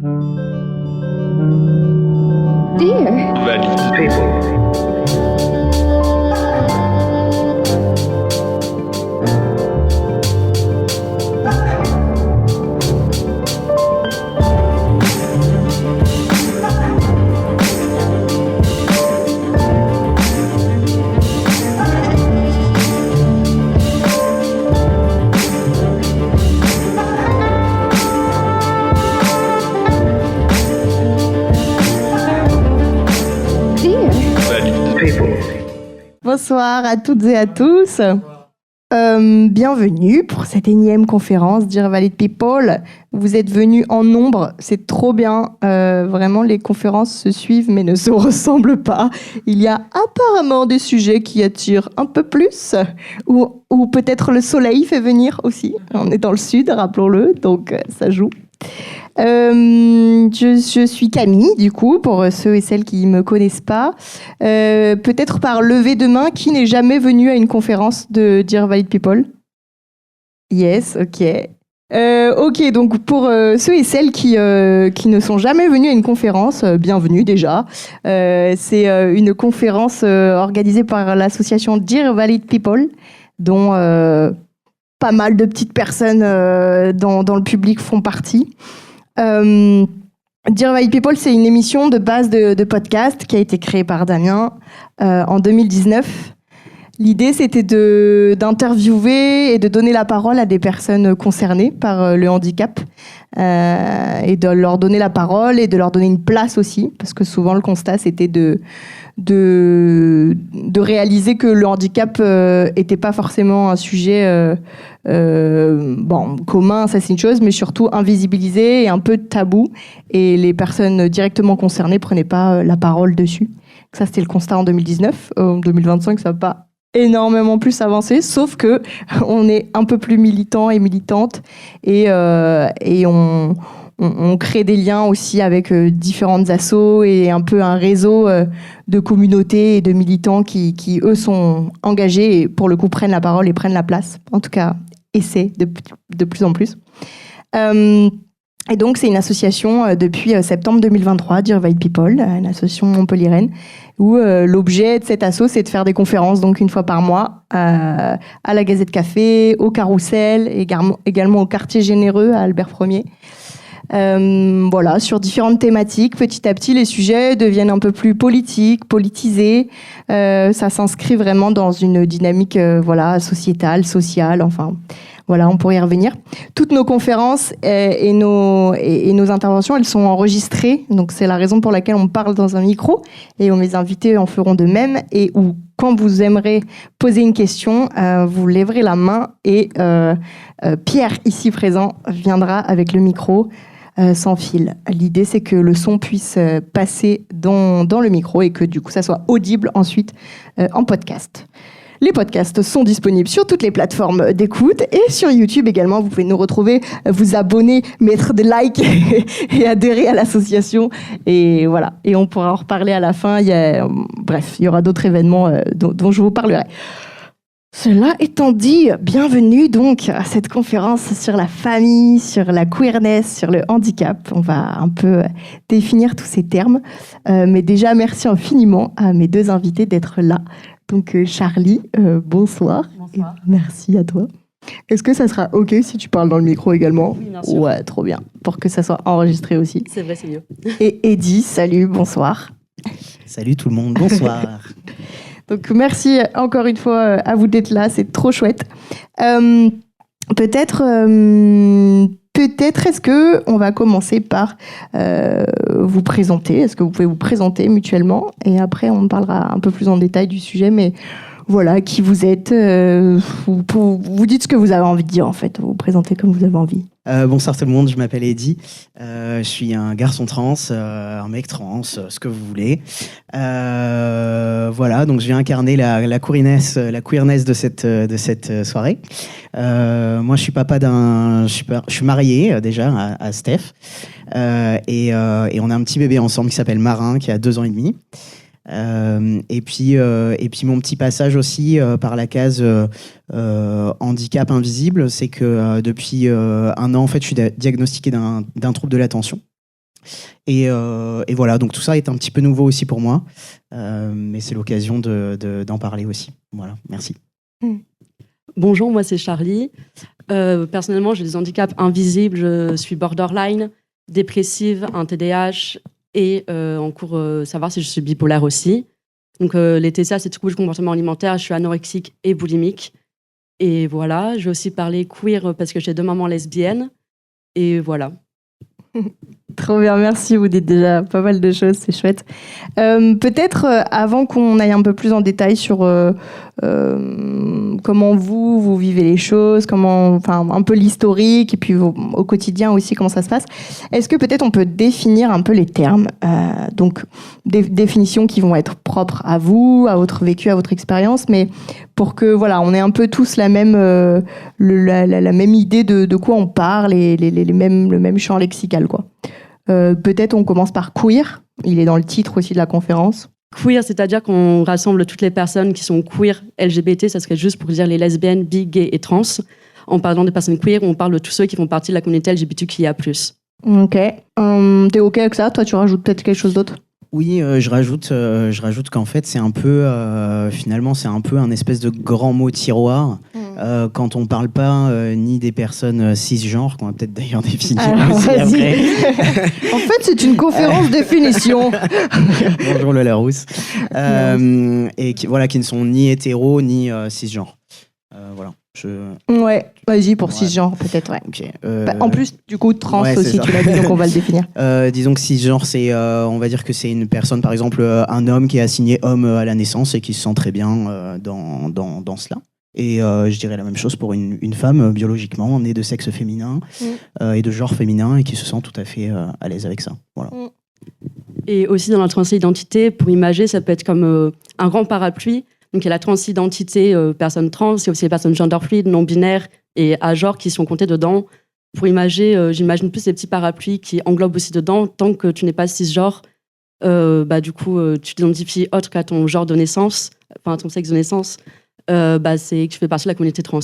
Dear. That people. Dear. That people. Bonsoir à toutes et à tous. Bienvenue pour cette énième conférence Dear Valid People. Vous êtes venus en nombre, c'est trop bien. Vraiment, les conférences se suivent mais ne se ressemblent pas. Il y a apparemment des sujets qui attirent un peu plus, ou peut-être le soleil fait venir aussi. On est dans le sud, rappelons-le, donc ça joue. Je suis Camille, du coup, pour ceux et celles qui ne me connaissent pas. Peut-être par levée de main, qui n'est jamais venu à une conférence de Dear Valid People? Yes, ok. Ok, donc pour ceux et celles qui ne sont jamais venus à une conférence, bienvenue déjà. C'est une conférence organisée par l'association Dear Valid People, dont pas mal de petites personnes dans le public font partie. Dear Valid People, c'est une émission de base de podcast qui a été créée par Damien en 2019. L'idée, c'était d'interviewer et de donner la parole à des personnes concernées par le handicap et de leur donner la parole et de leur donner une place aussi, parce que souvent le constat, c'était de réaliser que le handicap était pas forcément un sujet commun, ça c'est une chose, mais surtout invisibilisé et un peu tabou, et les personnes directement concernées prenaient pas la parole dessus. Ça, c'était le constat en 2019. En 2025, ça va pas énormément plus avancé, sauf que on est un peu plus militant et militante, et on crée des liens aussi avec différentes assos et un peu un réseau de communautés et de militants qui eux sont engagés et pour le coup prennent la parole et prennent la place. En tout cas, essaient de plus en plus. Et donc, c'est une association depuis septembre 2023, Dear Valid People, une association montpelliéraine, où l'objet de cette asso, c'est de faire des conférences, donc une fois par mois, à la Gazette Café, au Carrousel, également au Quartier Généreux, à Albert Ier. Voilà, sur différentes thématiques. Petit à petit, les sujets deviennent un peu plus politiques, politisés. Ça s'inscrit vraiment dans une dynamique sociétale, sociale, enfin... Voilà, on pourrait y revenir. Toutes nos conférences et nos interventions, elles sont enregistrées. Donc, c'est la raison pour laquelle on parle dans un micro. Et mes invités en feront de même. Et quand vous aimerez poser une question, vous lèverez la main. Et Pierre, ici présent, viendra avec le micro sans fil. L'idée, c'est que le son puisse passer dans le micro et que, du coup, ça soit audible ensuite en podcast. Les podcasts sont disponibles sur toutes les plateformes d'écoute et sur YouTube également. Vous pouvez nous retrouver, vous abonner, mettre des likes et adhérer à l'association. Et voilà. Et on pourra en reparler à la fin. Il y aura d'autres événements dont je vous parlerai. Cela étant dit, bienvenue donc à cette conférence sur la famille, sur la queerness, sur le handicap. On va un peu définir tous ces termes. Mais déjà, merci infiniment à mes deux invités d'être là. Donc Charlie, bonsoir. Bonsoir. Et merci à toi. Est-ce que ça sera OK si tu parles dans le micro également? Oui, bien sûr. Ouais, trop bien. Pour que ça soit enregistré aussi. C'est vrai, c'est mieux. Et Eddy, salut, bonsoir. Salut tout le monde, bonsoir. Donc merci encore une fois à vous d'être là, c'est trop chouette. Peut-être est-ce que on va commencer par vous présenter. Est-ce que vous pouvez vous présenter mutuellement et après on parlera un peu plus en détail du sujet, mais voilà, qui vous êtes, vous dites ce que vous avez envie de dire en fait, vous vous présentez comme vous avez envie. Bonsoir tout le monde, je m'appelle Eddy, je suis un garçon trans, un mec trans, ce que vous voulez. Voilà, donc je viens incarner la queerness de cette soirée. Moi je suis papa je suis marié déjà à Steph, et on a un petit bébé ensemble qui s'appelle Marin, qui a 2 ans et demi. Et puis mon petit passage aussi par la case handicap invisible, c'est que depuis 1 an en fait je suis diagnostiqué d'un trouble de l'attention. Et voilà, donc tout ça est un petit peu nouveau aussi pour moi, mais c'est l'occasion d'en parler aussi. Voilà, merci. Bonjour, moi c'est Charlie. Personnellement, j'ai des handicaps invisibles. Je suis borderline, dépressive, un TDAH et en cours savoir si je suis bipolaire aussi. Donc les TCA, c'est troubles du comportement alimentaire. Je suis anorexique et boulimique. Et voilà, je vais aussi parler queer parce que j'ai 2 mamans lesbiennes. Et voilà. Trop bien, merci. Vous dites déjà pas mal de choses, c'est chouette. Peut-être avant qu'on aille un peu plus en détail sur comment vous vivez les choses, enfin un peu l'historique et puis au quotidien aussi comment ça se passe. Est-ce que peut-être on peut définir un peu les termes, donc des définitions qui vont être propres à vous, à votre vécu, à votre expérience, mais pour que voilà, on ait un peu tous la même la même idée de quoi on parle et le même champ lexical quoi. Peut-être on commence par queer. Il est dans le titre aussi de la conférence. Queer, c'est-à-dire qu'on rassemble toutes les personnes qui sont queer, LGBT, ça serait juste pour dire les lesbiennes, bi, gays et trans. En parlant des personnes queer, on parle de tous ceux qui font partie de la communauté LGBTQIA+. Ok. T'es ok avec ça? Toi, tu rajoutes peut-être quelque chose d'autre? Oui, je rajoute qu'en fait, c'est un peu, finalement, c'est un peu un espèce de grand mot tiroir. Quand on parle pas ni des personnes cisgenres, qu'on va peut-être d'ailleurs définir aussi après. En fait, c'est une conférence définition. Bonjour Lola Rousse. Et qui ne sont ni hétéros ni cisgenres. Voilà. Ouais, vas-y pour cisgenre peut-être, ouais. Okay. En plus, du coup, trans aussi, ça. tu l'as dit, donc on va le définir. Disons que cisgenre, c'est, on va dire que c'est une personne, par exemple, un homme qui est assigné homme à la naissance et qui se sent très bien dans cela. Et je dirais la même chose pour une femme biologiquement née de sexe féminin et de genre féminin et qui se sent tout à fait à l'aise avec ça. Voilà. Et aussi dans la transidentité, pour imager, ça peut être comme un grand parapluie. Donc il y a la transidentité, personnes trans, il y a aussi les personnes gender fluid, non binaires et agenres qui sont comptées dedans. Pour imager, j'imagine plus ces petits parapluies qui englobent aussi dedans. Tant que tu n'es pas cisgenre, du coup, tu t'identifies autre qu'à ton genre de naissance, enfin à ton sexe de naissance. C'est que tu fais partie de la communauté trans.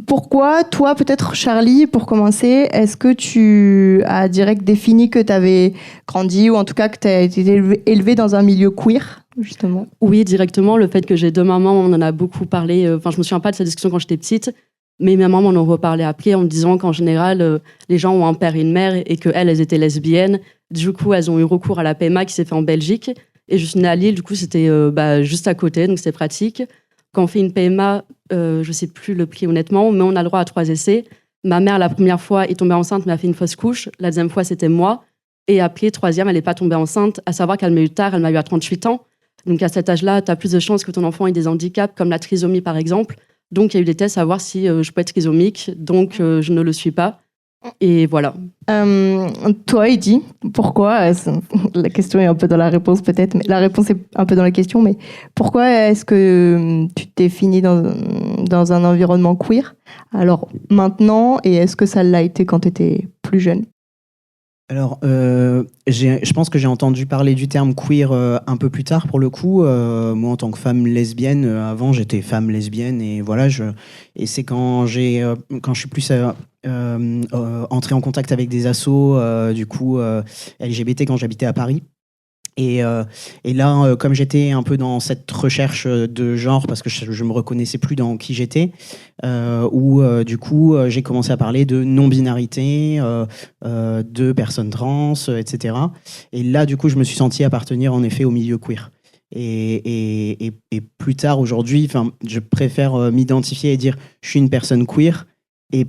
Pourquoi, toi, peut-être Charlie, pour commencer, est-ce que tu as direct défini que tu avais grandi ou en tout cas que tu as été élevé dans un milieu queer, justement? Oui, directement. Le fait que j'ai 2 mamans, on en a beaucoup parlé. Je me souviens pas de cette discussion quand j'étais petite, mais mes mamans m'en ont reparlé après en me disant qu'en général, les gens ont un père et une mère et qu'elles étaient lesbiennes. Du coup, elles ont eu recours à la PMA qui s'est fait en Belgique. Et je suis née à Lille, du coup, c'était juste à côté, donc c'était pratique. Quand on fait une PMA, je ne sais plus le prix honnêtement, mais on a le droit à 3 essais. Ma mère, la première fois, est tombée enceinte, mais a fait une fausse couche. La deuxième fois, c'était moi. Et après, 3e, elle n'est pas tombée enceinte, à savoir qu'elle m'a eu tard, elle m'a eu à 38 ans. Donc à cet âge-là, tu as plus de chances que ton enfant ait des handicaps, comme la trisomie par exemple. Donc il y a eu des tests à voir si je peux être trisomique, donc je ne le suis pas. Et voilà. Toi, Eddy, pourquoi la question est un peu dans la réponse peut-être, mais la réponse est un peu dans la question, mais pourquoi est-ce que tu t'es fini dans un environnement queer? Alors maintenant, et est-ce que ça l'a été quand tu étais plus jeune? Alors, je pense que j'ai entendu parler du terme queer un peu plus tard pour le coup. Moi, en tant que femme lesbienne, avant j'étais femme lesbienne et voilà. Et c'est quand je suis plus entré en contact avec des assos du coup LGBT quand j'habitais à Paris. Et là, comme j'étais un peu dans cette recherche de genre, parce que je me reconnaissais plus dans qui j'étais, du coup, j'ai commencé à parler de non-binarité, de personnes trans, etc. Et là, du coup, je me suis senti appartenir en effet au milieu queer. Et plus tard, aujourd'hui, je préfère m'identifier et dire je suis une personne queer, et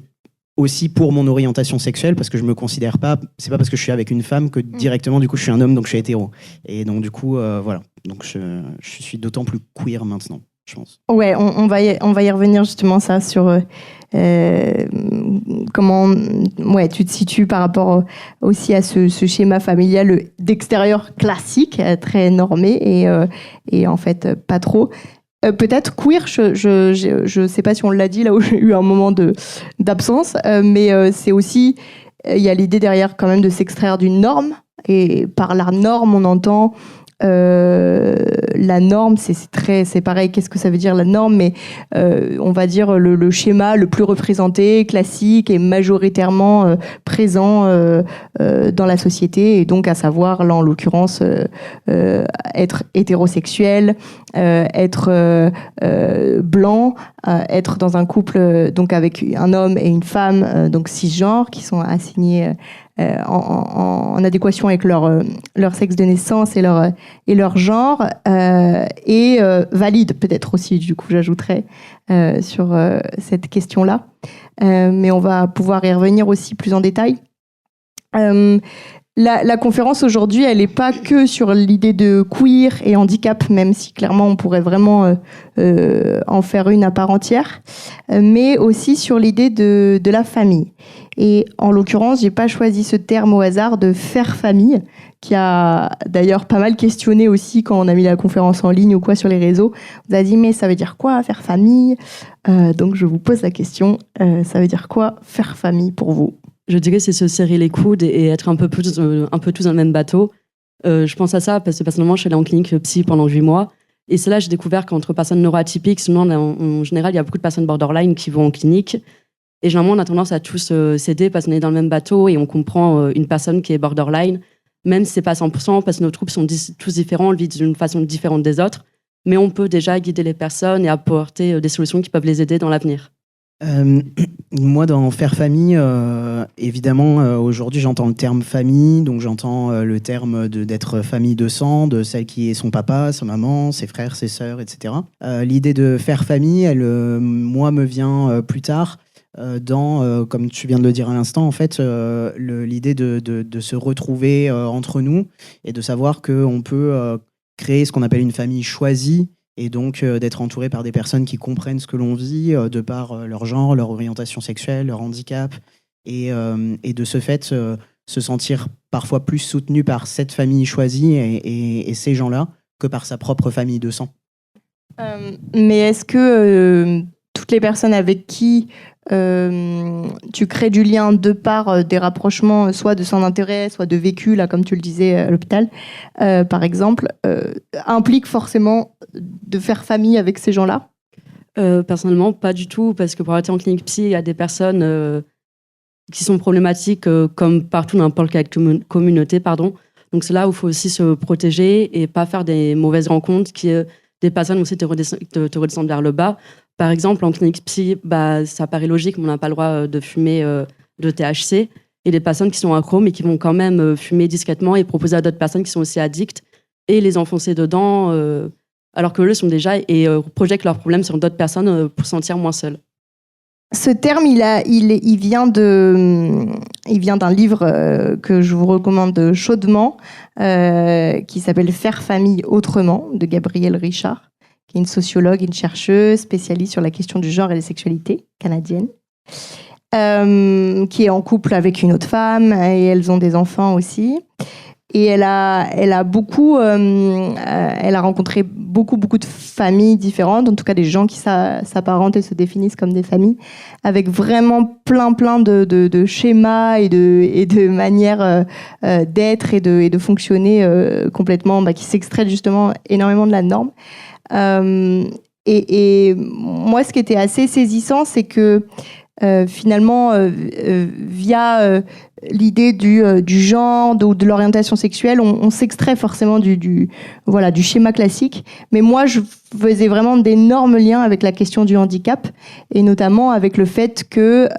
aussi pour mon orientation sexuelle, parce que je me considère pas, c'est pas parce que je suis avec une femme que directement du coup je suis un homme, donc je suis hétéro. Et donc du coup voilà, donc je suis d'autant plus queer maintenant, je pense. Ouais, on va y revenir justement ça sur comment tu te situes par rapport aussi à ce schéma familial d'extérieur classique, très normé et en fait pas trop. Peut-être queer, je sais pas si on l'a dit là où j'ai eu un moment d'absence, mais c'est aussi, il y a l'idée derrière quand même de s'extraire d'une norme, et par la norme on entend la norme, c'est pareil, qu'est-ce que ça veut dire la norme, mais on va dire le schéma le plus représenté, classique et majoritairement présent dans la société, et donc à savoir, là en l'occurrence, être hétérosexuel, être blanc, être dans un couple donc avec un homme et une femme, donc cisgenres, qui sont assignés en adéquation avec leur sexe de naissance et leur genre, et valide peut-être aussi, du coup j'ajouterais sur cette question-là, mais on va pouvoir y revenir aussi plus en détail. La conférence aujourd'hui, elle n'est pas que sur l'idée de queer et handicap, même si clairement on pourrait vraiment en faire une à part entière, mais aussi sur l'idée de la famille. Et en l'occurrence, j'ai pas choisi ce terme au hasard de faire famille, qui a d'ailleurs pas mal questionné aussi quand on a mis la conférence en ligne ou quoi sur les réseaux. On a dit mais ça veut dire quoi faire famille? Donc je vous pose la question, ça veut dire quoi faire famille pour vous? Je dirais que c'est se serrer les coudes et être un peu tous dans le même bateau. Je pense à ça parce que personnellement, je suis allée en clinique psy pendant 8 mois. Et c'est là que j'ai découvert qu'entre personnes neuroatypiques, sinon, en général, il y a beaucoup de personnes borderline qui vont en clinique. Et généralement, on a tendance à tous s'aider parce qu'on est dans le même bateau et on comprend une personne qui est borderline, même si ce n'est pas 100%, parce que nos troubles sont tous différents, on le vit d'une façon différente des autres. Mais on peut déjà guider les personnes et apporter des solutions qui peuvent les aider dans l'avenir. Moi, dans faire famille, évidemment, aujourd'hui, j'entends le terme famille, donc j'entends le terme d'être famille de sang, de celle qui est son papa, sa maman, ses frères, ses sœurs, etc. L'idée de faire famille, elle, moi, me vient plus tard comme tu viens de le dire à l'instant, en fait, l'idée de se retrouver entre nous et de savoir qu'on peut créer ce qu'on appelle une famille choisie, et donc d'être entouré par des personnes qui comprennent ce que l'on vit de par leur genre, leur orientation sexuelle, leur handicap, et de ce fait se sentir parfois plus soutenu par cette famille choisie et ces gens-là que par sa propre famille de sang. Mais est-ce que toutes les personnes avec qui tu crées du lien de par des rapprochements, soit de son intérêt, soit de vécu, là, comme tu le disais à l'hôpital, par exemple, impliquent forcément de faire famille avec ces gens-là? Personnellement, pas du tout, parce que pour être en clinique psy, il y a des personnes qui sont problématiques comme partout dans n'importe quelle communauté, pardon. Donc c'est là où il faut aussi se protéger et pas faire des mauvaises rencontres des personnes aussi te redescendent vers le bas. Par exemple, en clinique psy, ça paraît logique, mais on n'a pas le droit de fumer de THC. Et des personnes qui sont accros, mais qui vont quand même fumer discrètement et proposer à d'autres personnes qui sont aussi addictes et les enfoncer dedans, alors que eux sont déjà et projettent leurs problèmes sur d'autres personnes pour se sentir moins seuls. Ce terme, il vient d'un livre que je vous recommande chaudement, qui s'appelle « Faire famille autrement » de Gabrielle Richard, qui est une sociologue, une chercheuse spécialiste sur la question du genre et des sexualités canadienne, qui est en couple avec une autre femme, et elles ont des enfants aussi. Et elle a rencontré beaucoup de familles différentes, en tout cas des gens qui s'apparentent et se définissent comme des familles, avec vraiment plein de schémas et de manières d'être et de fonctionner complètement, qui s'extraient justement énormément de la norme. Et moi, ce qui était assez saisissant, c'est que finalement, via l'idée du genre ou de l'orientation sexuelle, on s'extrait forcément du schéma classique. Mais moi, je faisais vraiment d'énormes liens avec la question du handicap, et notamment avec le fait que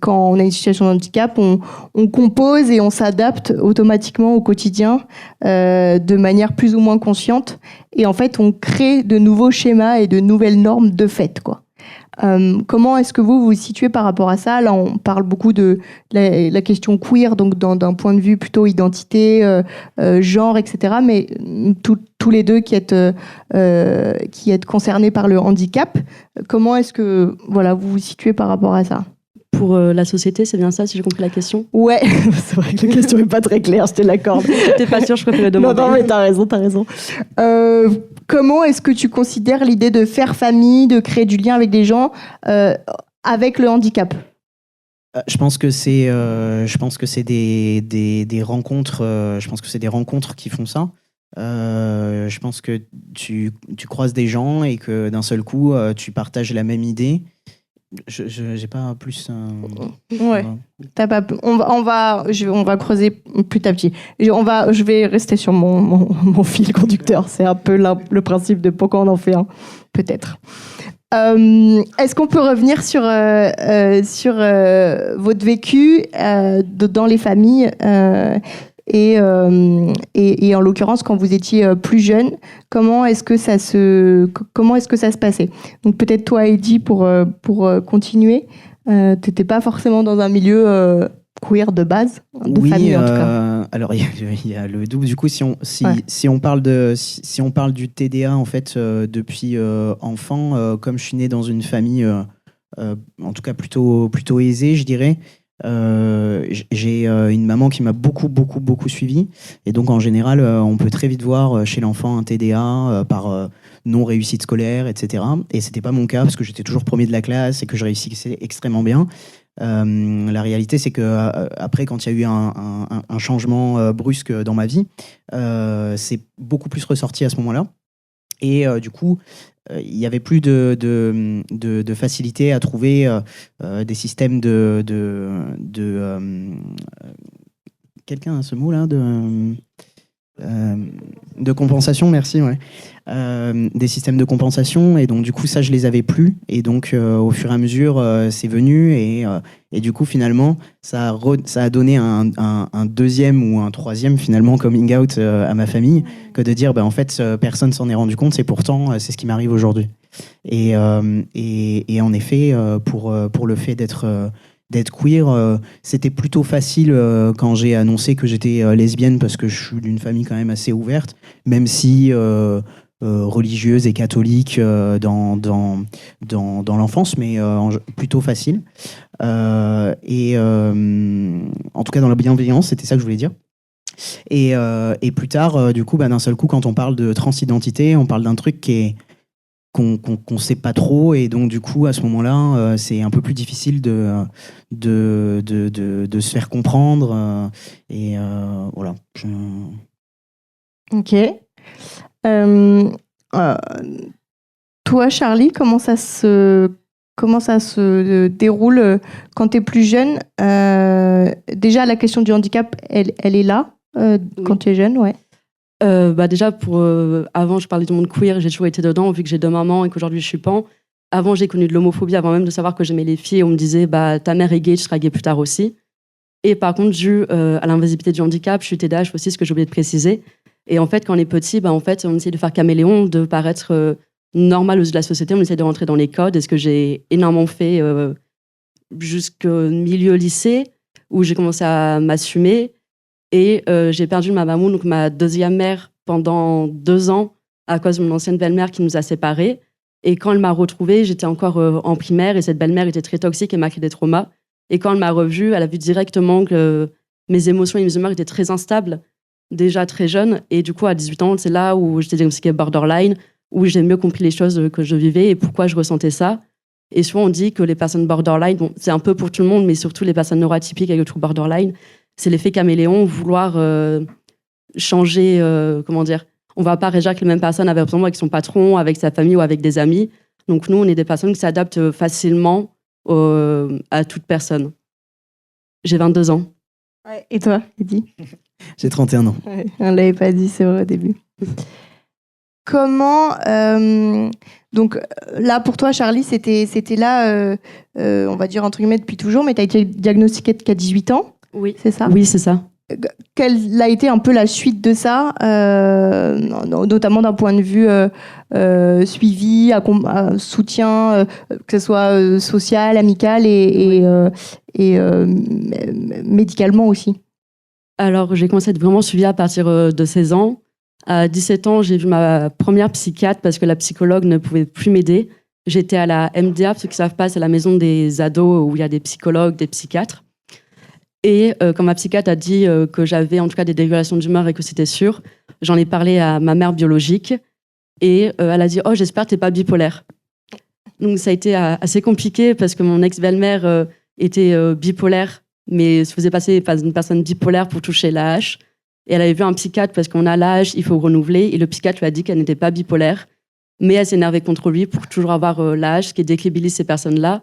quand on a une situation de handicap, on compose et on s'adapte automatiquement au quotidien de manière plus ou moins consciente. Et en fait, on crée de nouveaux schémas et de nouvelles normes de fait, quoi. Comment est-ce que vous vous situez par rapport à ça? Là, on parle beaucoup de la question queer, donc d'un point de vue plutôt identité, genre, etc. Mais tous les deux qui êtes concernés par le handicap, comment est-ce que vous vous situez par rapport à ça? Pour la société, c'est bien ça, si j'ai compris la question? Ouais, c'est vrai que la question n'est pas très claire, je te l'accorde. J'étais pas sûre, je préférais demander. Non, mais t'as raison. Comment est-ce que tu considères l'idée de faire famille, de créer du lien avec des gens avec le handicap? Je pense que c'est des rencontres. Je pense que c'est des rencontres qui font ça. Je pense que tu croises des gens et que d'un seul coup, tu partages la même idée. Je j'ai pas plus. Ouais. T'as pas, on va creuser petit à petit. Je vais rester sur mon fil conducteur. C'est un peu le principe de pourquoi on en fait un, peut-être. Est-ce qu'on peut revenir sur votre vécu dans les familles et en l'occurrence quand vous étiez plus jeune, comment est-ce que ça se passait? Donc peut-être toi, Heidi, pour continuer, t'étais pas forcément dans un milieu queer de base, de famille en tout cas. Alors il y a le double. Du coup, si on parle du TDA en fait depuis enfant, comme je suis né dans une famille en tout cas plutôt aisée, je dirais. J'ai une maman qui m'a beaucoup suivi, et donc en général on peut très vite voir chez l'enfant un TDA par non réussite scolaire, etc. Et c'était pas mon cas parce que j'étais toujours premier de la classe et que je réussissais extrêmement bien. La réalité, c'est que après, quand il y a eu un changement brusque dans ma vie, c'est beaucoup plus ressorti à ce moment-là. Et du coup, il y avait plus de facilité à trouver des systèmes quelqu'un a ce mot-là de compensation, merci, ouais. Des systèmes de compensation, et donc du coup ça je les avais plus, et donc au fur et à mesure c'est venu, et du coup finalement ça a donné un deuxième ou un troisième finalement coming out à ma famille, que de dire en fait personne s'en est rendu compte, et pourtant c'est ce qui m'arrive aujourd'hui. Et en effet pour le fait d'être queer, c'était plutôt facile quand j'ai annoncé que j'étais lesbienne, parce que je suis d'une famille quand même assez ouverte, même si religieuse et catholique dans l'enfance, mais plutôt facile. En tout cas dans la bienveillance, c'était ça que je voulais dire. Et plus tard, du coup, d'un seul coup, quand on parle de transidentité, on parle d'un truc qu'on sait pas trop, et donc du coup à ce moment-là c'est un peu plus difficile de se faire comprendre, et voilà. Ok. Toi, Charlie, comment ça se déroule quand tu es plus jeune? Déjà, la question du handicap, elle est là quand tu es jeune, ouais. Déjà, avant, je parlais du monde queer, j'ai toujours été dedans, vu que j'ai deux mamans et qu'aujourd'hui je suis pan. Avant, j'ai connu de l'homophobie avant même de savoir que j'aimais les filles. On me disait, ta mère est gay, tu seras gay plus tard aussi. Et par contre, dû à l'invisibilité du handicap, je suis TDAH aussi, ce que j'ai oublié de préciser. Et en fait, quand on est petit, en fait, on essaie de faire caméléon, de paraître normal aux yeux de la société. On essaie de rentrer dans les codes. Et ce que j'ai énormément fait jusqu'au milieu lycée, où j'ai commencé à m'assumer. Et j'ai perdu ma maman, donc ma deuxième mère, pendant 2 ans, à cause de mon ancienne belle-mère qui nous a séparés. Et quand elle m'a retrouvée, j'étais encore en primaire, et cette belle-mère était très toxique et m'a créé des traumas. Et quand elle m'a revue, elle a vu directement que mes émotions et mes humeurs étaient très instables, déjà très jeune. Et du coup, à 18 ans, c'est là où j'étais diagnostiquée borderline, où j'ai mieux compris les choses que je vivais et pourquoi je ressentais ça. Et souvent, on dit que les personnes borderline, c'est un peu pour tout le monde, mais surtout les personnes neuroatypiques avec le trouble borderline, c'est l'effet caméléon, vouloir changer, comment dire. On ne va pas réagir avec les mêmes personnes avec son patron, avec sa famille ou avec des amis. Donc nous, on est des personnes qui s'adaptent facilement à toute personne. J'ai 22 ans. Ouais. Et toi, Eddie? J'ai 31 ans. Ouais, on ne l'avait pas dit, c'est vrai, au début. Comment... donc là, pour toi, Charlie, c'était là, on va dire entre guillemets, depuis toujours, mais tu as été diagnostiquée qu'à 18 ans. Oui. C'est ça? Oui, c'est ça. Quelle a été un peu la suite de ça, notamment d'un point de vue suivi, soutien, que ce soit social, amical et médicalement aussi? Alors, j'ai commencé à être vraiment suivie à partir de 16 ans. À 17 ans, j'ai vu ma première psychiatre parce que la psychologue ne pouvait plus m'aider. J'étais à la MDA, pour ceux qui ne savent pas, c'est la maison des ados où il y a des psychologues, des psychiatres. Et quand ma psychiatre a dit que j'avais en tout cas des dérégulations d'humeur et que c'était sûr, j'en ai parlé à ma mère biologique, et elle a dit « Oh, j'espère que tu n'es pas bipolaire ». Donc ça a été assez compliqué parce que mon ex-belle-mère était bipolaire, mais se faisait passer par une personne bipolaire pour toucher la hache. Et elle avait vu un psychiatre parce qu'on a l'âge, il faut renouveler. Et le psychiatre lui a dit qu'elle n'était pas bipolaire. Mais elle s'énervait contre lui pour toujours avoir l'âge, ce qui décrédibilise ces personnes-là.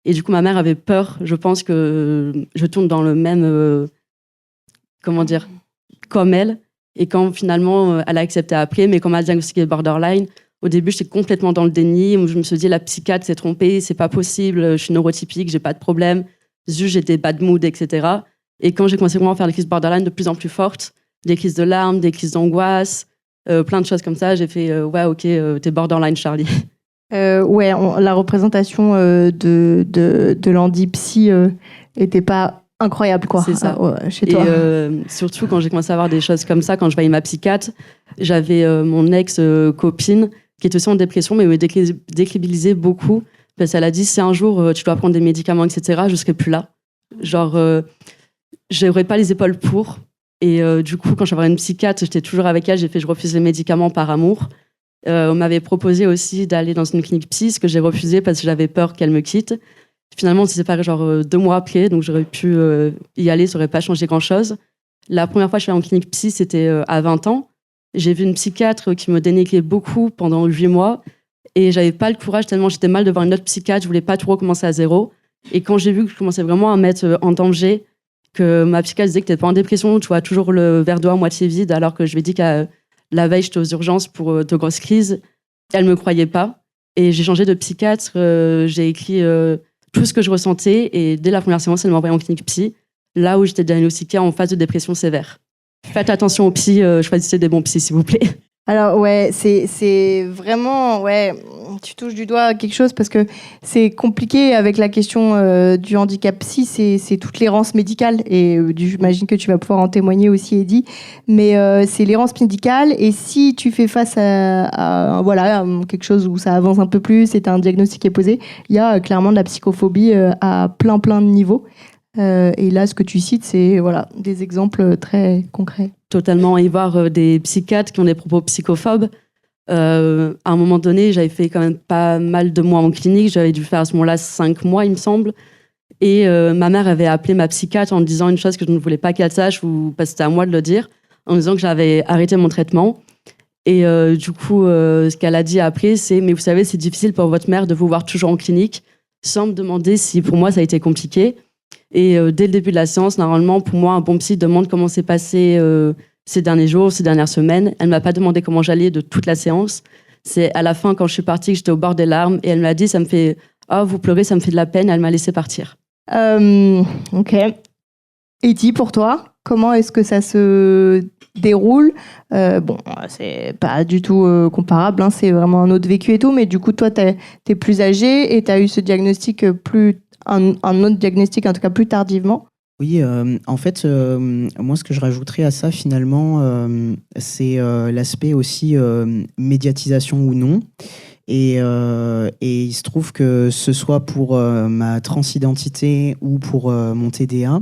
Et du coup, ma mère avait peur, je pense, que je tourne dans le même, comme elle. Et quand finalement, elle a accepté après, mais quand on m'a diagnostiqué borderline, au début, j'étais complètement dans le déni. Où je me suis dit, la psychiatre s'est trompée, c'est pas possible, je suis neurotypique, j'ai pas de problème. Juste, j'étais bad mood, etc. Et quand j'ai commencé vraiment à faire des crises borderline de plus en plus fortes, des crises de larmes, des crises d'angoisse, plein de choses comme ça, j'ai fait ouais, ok, t'es borderline, Charlie. La représentation de l'handi psy était pas incroyable, quoi. C'est ça. Chez toi. Et surtout, quand j'ai commencé à avoir des choses comme ça, quand je voyais ma psychiatre, j'avais mon ex-copine qui était aussi en dépression, mais me décrédibilisait beaucoup. Parce qu'elle a dit, si un jour tu dois prendre des médicaments, etc., je serai plus là. Genre, j'aurais pas les épaules pour. Et du coup, quand j'avais une psychiatre, j'étais toujours avec elle. Je refuse les médicaments par amour. On m'avait proposé aussi d'aller dans une clinique psy, ce que j'ai refusé parce que j'avais peur qu'elle me quitte. Finalement, on s'est séparés genre 2 mois après, donc j'aurais pu y aller, ça n'aurait pas changé grand-chose. La première fois que je suis allée en clinique psy, c'était à 20 ans. J'ai vu une psychiatre qui me dénigrait beaucoup pendant 8 mois et j'avais pas le courage tellement j'étais mal de voir une autre psychiatre, je voulais pas tout recommencer à zéro. Et quand j'ai vu que je commençais vraiment à mettre en danger, que ma psychiatre disait que t'étais pas en dépression, tu vois toujours le verre d'eau à moitié vide, alors que je lui ai dit que la veille j'étais aux urgences pour de grosses crises, elle me croyait pas. Et j'ai changé de psychiatre, j'ai écrit tout ce que je ressentais et dès la première séance, elle m'a envoyé en clinique psy, là où j'étais diagnostiquée en phase de dépression sévère. Faites attention aux psys, choisissez des bons psys s'il vous plaît. Alors ouais, c'est vraiment, ouais, tu touches du doigt quelque chose parce que c'est compliqué avec la question du handicap psy, c'est toute l'errance médicale et j'imagine que tu vas pouvoir en témoigner aussi, Eddy, mais c'est l'errance médicale et si tu fais face à quelque chose où ça avance un peu plus et t'as un diagnostic qui est posé, il y a clairement de la psychophobie à plein de niveaux. Et là, ce que tu cites, c'est voilà, des exemples très concrets. Totalement, et voir des psychiatres qui ont des propos psychophobes. À un moment donné, j'avais fait quand même pas mal de mois en clinique. J'avais dû faire à ce moment-là 5 mois, il me semble. Et ma mère avait appelé ma psychiatre en me disant une chose que je ne voulais pas qu'elle sache, ou parce que c'était à moi de le dire, en me disant que j'avais arrêté mon traitement. Et du coup, ce qu'elle a dit après, c'est « Mais vous savez, c'est difficile pour votre mère de vous voir toujours en clinique », sans me demander si pour moi ça a été compliqué. Et dès le début de la séance, normalement, pour moi, un bon psy demande comment s'est passé ces derniers jours, ces dernières semaines. Elle ne m'a pas demandé comment j'allais de toute la séance. C'est à la fin, quand je suis partie, que j'étais au bord des larmes. Et elle m'a dit, ça me fait... Oh, vous pleurez, ça me fait de la peine. Elle m'a laissé partir. Ok. Eddy, pour toi, comment est-ce que ça se déroule? Bon, c'est pas du tout comparable, hein, c'est vraiment un autre vécu et tout. Mais du coup, toi, t'es plus âgé et t'as eu ce diagnostic un autre diagnostic, en tout cas plus tardivement. Oui, en fait, moi, ce que je rajouterais à ça, finalement, c'est l'aspect aussi médiatisation ou non. Et il se trouve que ce soit pour ma transidentité ou pour mon TDA,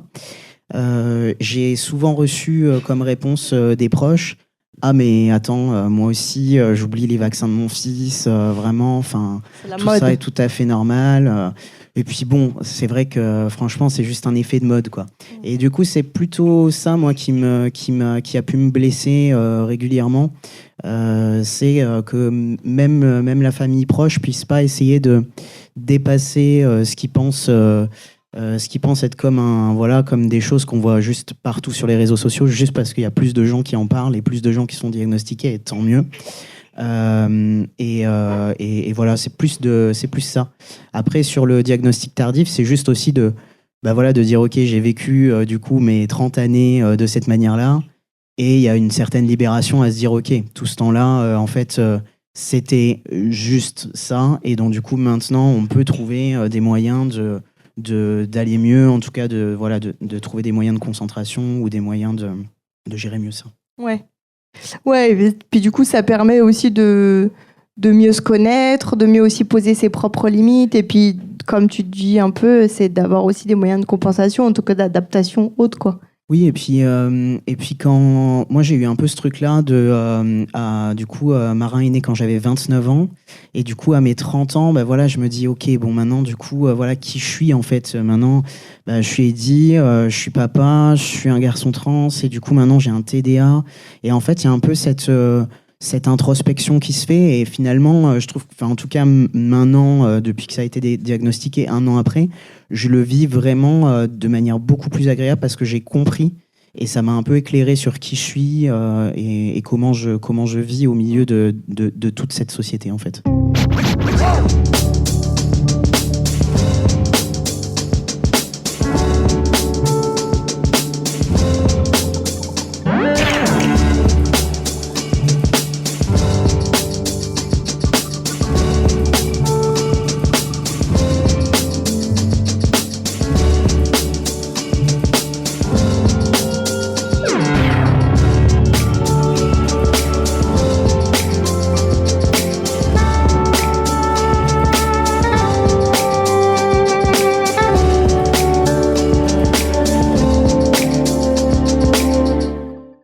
j'ai souvent reçu comme réponse des proches « Ah mais attends, moi aussi, j'oublie les vaccins de mon fils, vraiment, enfin, tout mode. ça est tout à fait normal. » Et puis bon, c'est vrai que franchement, c'est juste un effet de mode, quoi. Et du coup, c'est plutôt ça, moi, qui a pu me blesser régulièrement. C'est que même la famille proche puisse pas essayer de dépasser ce qu'ils pensent être comme des choses qu'on voit juste partout sur les réseaux sociaux, juste parce qu'il y a plus de gens qui en parlent et plus de gens qui sont diagnostiqués, et tant mieux. Et voilà, c'est plus ça. Après, sur le diagnostic tardif, c'est juste aussi de dire ok, j'ai vécu du coup mes 30 années de cette manière-là, et il y a une certaine libération à se dire ok, tout ce temps-là, en fait, c'était juste ça, et donc du coup maintenant on peut trouver des moyens d'aller mieux, en tout cas de trouver des moyens de concentration ou des moyens de gérer mieux ça. Ouais, et puis du coup, ça permet aussi de mieux se connaître, de mieux aussi poser ses propres limites. Et puis, comme tu dis un peu, c'est d'avoir aussi des moyens de compensation, en tout cas d'adaptation haute, quoi. Oui, et puis quand moi j'ai eu un peu ce truc-là du coup, Marin est né quand j'avais 29 ans, et du coup à mes 30 ans, bah voilà, je me dis ok, bon maintenant du coup, voilà qui je suis en fait. Maintenant, bah, je suis Eddy, je suis papa, je suis un garçon trans, et du coup maintenant j'ai un TDA, et en fait il y a un peu cette introspection qui se fait, et finalement je trouve, enfin en tout cas maintenant, depuis que ça a été diagnostiqué un an après, je le vis vraiment de manière beaucoup plus agréable parce que j'ai compris et ça m'a un peu éclairé sur qui je suis et comment je vis au milieu de toute cette société en fait.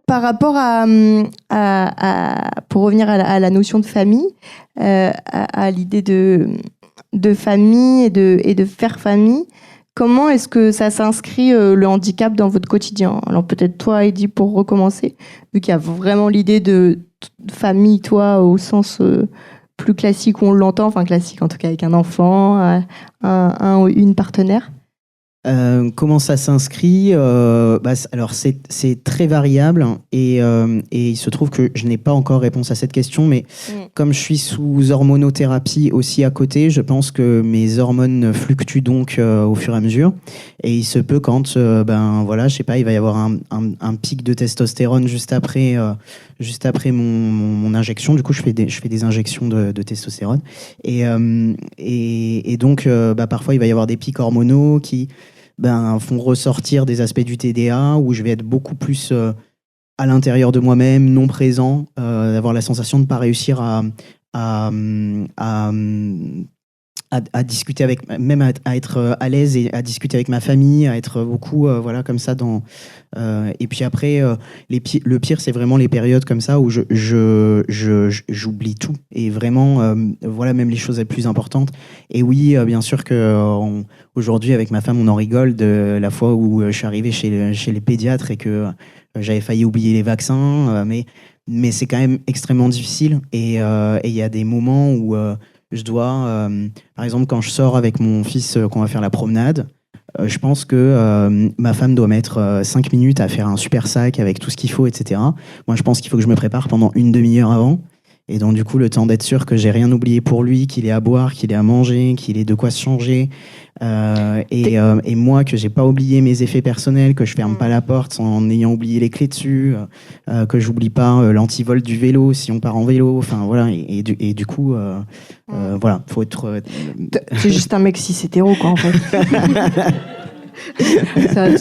Par rapport pour revenir à la notion de famille, à l'idée de famille et de faire famille, comment est-ce que ça s'inscrit le handicap dans votre quotidien? Alors peut-être toi, Eddy, pour recommencer, vu qu'il y a vraiment l'idée de famille, toi, au sens plus classique où on l'entend, enfin classique en tout cas avec un enfant, un ou une partenaire. Comment ça s'inscrit alors c'est très variable et il se trouve que je n'ai pas encore réponse à cette question, mais comme je suis sous hormonothérapie aussi à côté, je pense que mes hormones fluctuent donc au fur et à mesure, et il se peut quand voilà, je sais pas, il va y avoir un pic de testostérone juste après mon injection. Du coup je fais des injections de testostérone et donc parfois il va y avoir des pics hormonaux qui font ressortir des aspects du TDA où je vais être beaucoup plus à l'intérieur de moi-même, non présent, d'avoir la sensation de ne pas réussir à discuter même à être à l'aise et à discuter avec ma famille, à être beaucoup voilà comme ça et puis après le pire c'est vraiment les périodes comme ça où j'oublie tout et vraiment voilà même les choses les plus importantes. Et oui, bien sûr que aujourd'hui avec ma femme on en rigole de la fois où je suis arrivé chez les pédiatres et que j'avais failli oublier les vaccins, mais c'est quand même extrêmement difficile et il y a des moments où je dois, par exemple, quand je sors avec mon fils, qu'on va faire la promenade, je pense que ma femme doit mettre 5 minutes à faire un super sac avec tout ce qu'il faut, etc. Moi, je pense qu'il faut que je me prépare pendant une demi-heure avant. Et donc, du coup, le temps d'être sûr que j'ai rien oublié pour lui, qu'il ait à boire, qu'il ait à manger, qu'il ait de quoi se changer. Et moi, que j'ai pas oublié mes effets personnels, que je ferme pas la porte en ayant oublié les clés dessus, que j'oublie pas l'antivol du vélo si on part en vélo. Enfin, voilà. Et du coup, voilà, faut être. C'est juste un mec cis hétéro, quoi, en fait.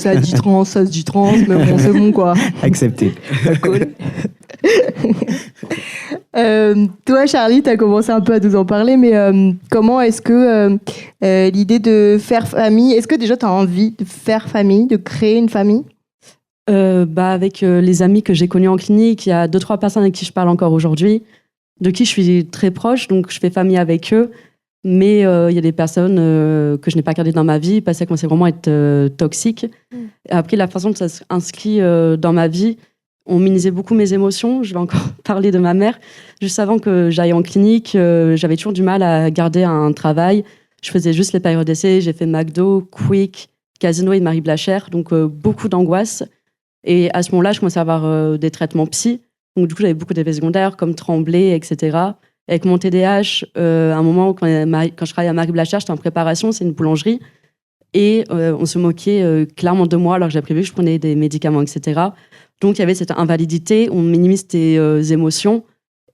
ça dit trans, ça se dit trans, mais bon, c'est bon, quoi. Accepté. Cool. Toi, Charlie, tu as commencé un peu à nous en parler, mais comment est-ce que l'idée de faire famille, est-ce que déjà tu as envie de faire famille, de créer une famille? Avec les amis que j'ai connus en clinique, il y a 2-3 personnes avec qui je parle encore aujourd'hui, de qui je suis très proche, donc je fais famille avec eux. Mais il y a des personnes que je n'ai pas gardées dans ma vie parce qu'elles commençaient vraiment à être toxiques. Et après, la façon dont ça s'inscrit dans ma vie, on minimisait beaucoup mes émotions. Je vais encore parler de ma mère. Juste avant que j'aille en clinique, j'avais toujours du mal à garder un travail. Je faisais juste les périodes d'essai. J'ai fait McDo, Quick, Casino et Marie Blachère. Donc, beaucoup d'angoisse. Et à ce moment-là, je commençais à avoir des traitements psy. Donc, du coup, j'avais beaucoup d'effets secondaires comme trembler, etc. Avec mon TDAH, à un moment, quand je travaillais à Marie Blachère, j'étais en préparation, c'est une boulangerie. Et on se moquait clairement de moi alors que j'avais prévu que je prenais des médicaments, etc. Donc, il y avait cette invalidité, on minimise tes émotions.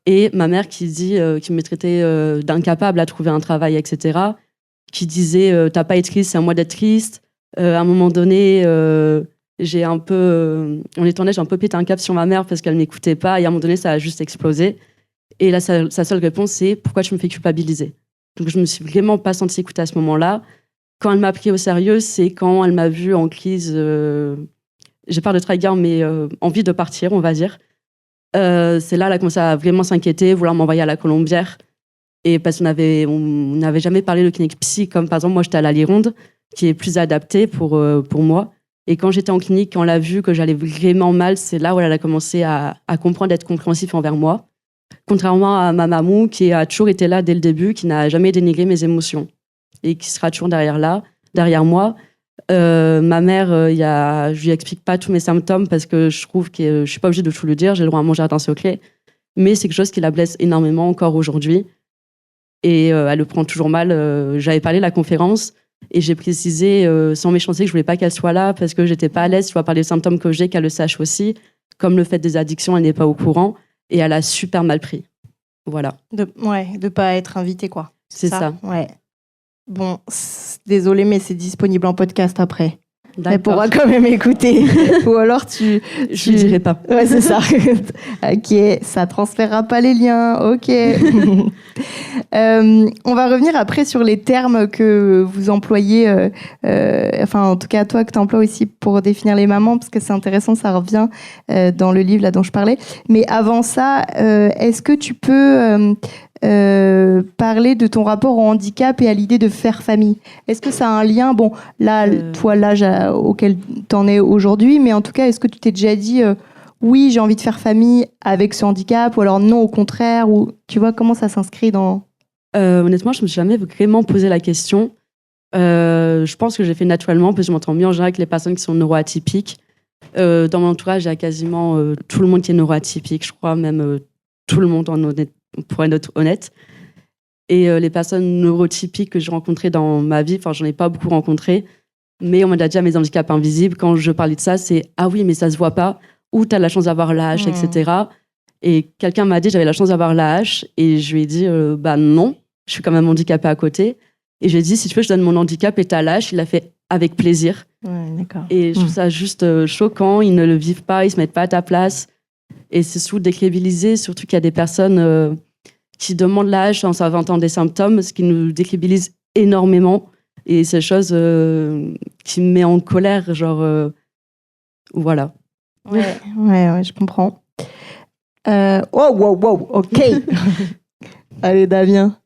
Et ma mère qui me traitait d'incapable à trouver un travail, etc. Qui disait t'as pas à être triste, c'est à moi d'être triste. À un moment donné, j'ai un peu pété un câble sur ma mère parce qu'elle m'écoutait pas. Et à un moment donné, ça a juste explosé. Et là, sa seule réponse, c'est pourquoi tu me fais culpabiliser. Donc, je me suis vraiment pas sentie écoutée à ce moment-là. Quand elle m'a pris au sérieux, c'est quand elle m'a vue en crise j'ai peur de trahir, mais envie de partir, on va dire. C'est là, elle a commencé à vraiment s'inquiéter, vouloir m'envoyer à la Colombière. Et parce qu'on n'avait jamais parlé de clinique psy, comme par exemple, moi, j'étais à la Lironde, qui est plus adaptée pour moi. Et quand j'étais en clinique, quand on l'a vu que j'allais vraiment mal, c'est là où elle a commencé à comprendre, d'être compréhensif envers moi. Contrairement à ma maman, qui a toujours été là dès le début, qui n'a jamais dénigré mes émotions et qui sera toujours derrière moi. Ma mère, je lui explique pas tous mes symptômes parce que je trouve que je suis pas obligée de tout lui dire, j'ai le droit à mon jardin secret. Mais c'est quelque chose qui la blesse énormément encore aujourd'hui. Et elle le prend toujours mal. J'avais parlé de la conférence et j'ai précisé sans méchanceté que je voulais pas qu'elle soit là parce que j'étais pas à l'aise. Je dois parler des symptômes que j'ai, qu'elle le sache aussi. Comme le fait des addictions, elle n'est pas au courant. Et elle a super mal pris. Voilà. De pas être invitée, quoi. C'est ça. Ouais. Bon, désolée, mais c'est disponible en podcast après. D'accord. Elle pourra quand même écouter. Ou alors tu... Je ne dirai pas. Ouais, c'est ça. Ok, ça transférera pas les liens. Ok. On va revenir après sur les termes que vous employez, enfin en tout cas toi que tu emploies aussi pour définir les mamans, parce que c'est intéressant, ça revient dans le livre là dont je parlais. Mais avant ça, est-ce que tu peux parler de ton rapport au handicap et à l'idée de faire famille? Est-ce que ça a un lien? Bon, là, toi, l'âge auquel tu en es aujourd'hui, mais en tout cas, est-ce que tu t'es déjà dit oui, j'ai envie de faire famille avec ce handicap, ou alors non, au contraire, ou tu vois comment ça s'inscrit dans... Honnêtement, je ne me suis jamais vraiment posé la question. Je pense que j'ai fait naturellement, parce que je m'entends mieux en général avec les personnes qui sont neuroatypiques. Dans mon entourage, il y a quasiment tout le monde qui est neuroatypique, je crois, même tout le monde, pour être honnête. Et les personnes neurotypiques que j'ai rencontrées dans ma vie, enfin, j'en ai pas beaucoup rencontrées, mais on m'a déjà dit à mes handicaps invisibles, quand je parlais de ça, c'est « Ah oui, mais ça se voit pas », ou « T'as la chance d'avoir l'AH, etc. » Et quelqu'un m'a dit « J'avais la chance d'avoir l'AH », et je lui ai dit « Bah non, je suis quand même handicapée à côté. » Et je lui ai dit « Si tu veux, je donne mon handicap et t'as l'AH », il l'a fait avec plaisir. Ouais, d'accord. Et je trouve ça juste choquant, ils ne le vivent pas, ils se mettent pas à ta place. Et c'est sous décrédibilisé, surtout qu'il y a des personnes qui demandent l'âge en s'inventant des symptômes, ce qui nous décrédibilise énormément. Et c'est chose qui me met en colère, genre... voilà. Ouais, je comprends. Wow, ok. Allez, Damien.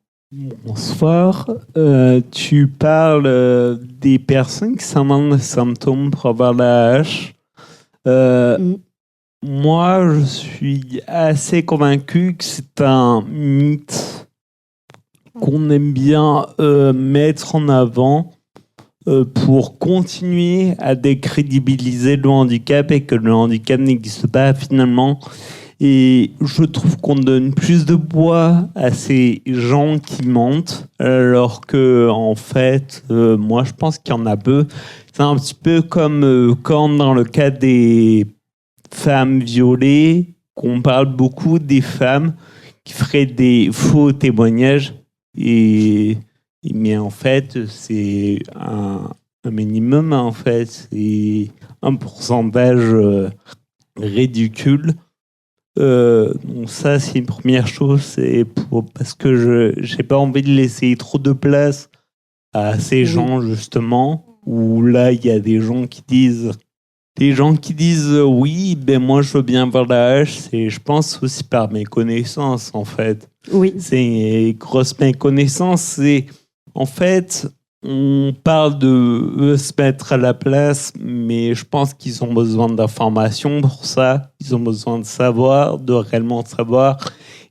Bonsoir. Tu parles des personnes qui s'inventent des symptômes pour avoir la hache. Moi, je suis assez convaincu que c'est un mythe qu'on aime bien mettre en avant pour continuer à décrédibiliser le handicap et que le handicap n'existe pas finalement. Et je trouve qu'on donne plus de poids à ces gens qui mentent, alors que en fait, moi je pense qu'il y en a peu. C'est un petit peu comme quand dans le cas des femmes violées, qu'on parle beaucoup des femmes qui feraient des faux témoignages. Mais en fait, c'est un minimum, en fait. C'est un pourcentage ridicule. Donc ça, c'est une première chose. C'est parce que je n'ai pas envie de laisser trop de place à ces gens, justement, où là, il y a des gens qui disent... oui, ben moi je veux bien avoir la hache, c'est je pense aussi par méconnaissance en fait. Oui. C'est une grosse méconnaissance. C'est en fait on parle de se mettre à la place, mais je pense qu'ils ont besoin d'informations pour ça. Ils ont besoin de savoir, de réellement savoir,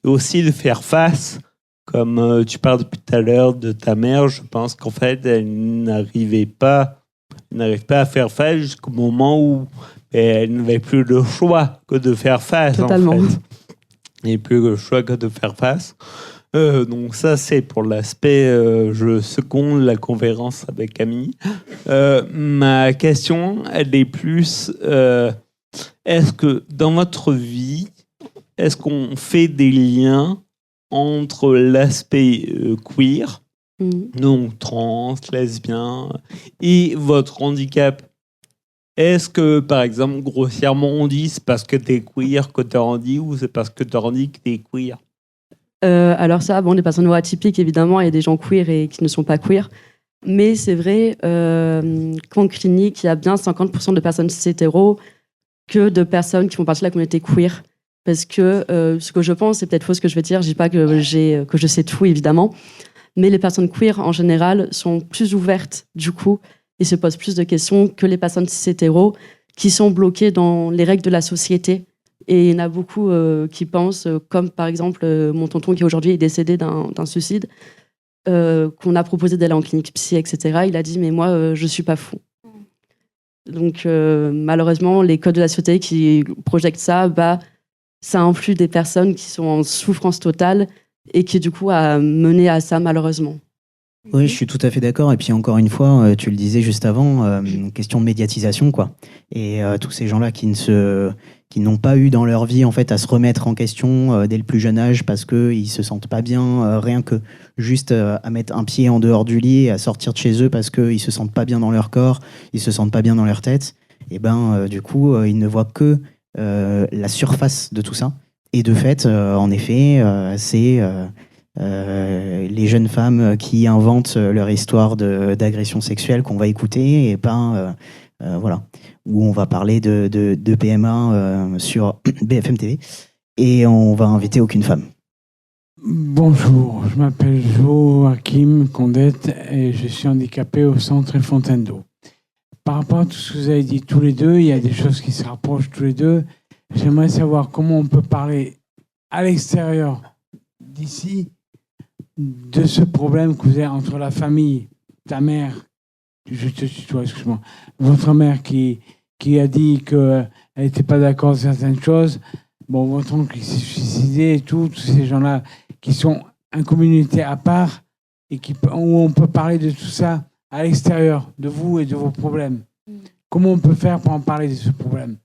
et aussi de faire face. Comme tu parles depuis tout à l'heure de ta mère, je pense qu'en fait elle n'arrive pas à faire face jusqu'au moment où elle n'avait plus le choix que de faire face. Totalement. En fait. Il n'y avait plus le choix que de faire face. Donc ça, c'est pour l'aspect, je seconde la conférence avec Camille. Ma question, elle est plus, est-ce que dans votre vie, est-ce qu'on fait des liens entre l'aspect queer, donc trans, lesbien, et votre handicap? Est-ce que, par exemple, grossièrement, on dit c'est parce que t'es queer que t'es handi, ou c'est parce que t'es handi que t'es queer? Alors ça, bon, des personnes neuroatypiques, évidemment, il y a des gens queer et qui ne sont pas queer. Mais c'est vrai qu'en clinique, il y a bien 50% de personnes cis hétéros, que de personnes qui font partie de la communauté queer. Parce que ce que je pense, c'est peut-être faux ce que je vais dire, je dis pas que je sais tout, évidemment, mais les personnes queer, en général, sont plus ouvertes, du coup, et se posent plus de questions que les personnes cis-hétéros qui sont bloquées dans les règles de la société. Et il y en a beaucoup qui pensent, comme par exemple mon tonton qui aujourd'hui est décédé d'un suicide, qu'on a proposé d'aller en clinique psy, etc. Il a dit « mais moi, je suis pas fou ». Donc malheureusement, les codes de la société qui projettent ça, ça influe des personnes qui sont en souffrance totale et qui du coup a mené à ça malheureusement. Oui, je suis tout à fait d'accord. Et puis encore une fois, tu le disais juste avant, question de médiatisation, quoi. Et tous ces gens-là qui n'ont pas eu dans leur vie en fait à se remettre en question dès le plus jeune âge parce que ils se sentent pas bien, rien que juste à mettre un pied en dehors du lit, à sortir de chez eux parce que ils se sentent pas bien dans leur corps, ils se sentent pas bien dans leur tête. Et du coup, ils ne voient que la surface de tout ça. Et de fait, en effet, c'est les jeunes femmes qui inventent leur histoire d'agression sexuelle qu'on va écouter et pas voilà, où on va parler de PMA sur BFM TV et on va inviter aucune femme. Bonjour, je m'appelle Joachim Condette et je suis handicapé au centre Fontaine d'Eau. Par rapport à tout ce que vous avez dit tous les deux, il y a des choses qui se rapprochent tous les deux. J'aimerais savoir comment on peut parler à l'extérieur d'ici de ce problème que vous avez entre la famille, ta mère, je te tutoie, excuse-moi, votre mère qui a dit qu'elle n'était pas d'accord sur certaines choses, votre oncle qui s'est suicidé et tout, tous ces gens-là qui sont une communauté à part et où on peut parler de tout ça à l'extérieur, de vous et de vos problèmes. Comment on peut faire pour en parler de ce problème?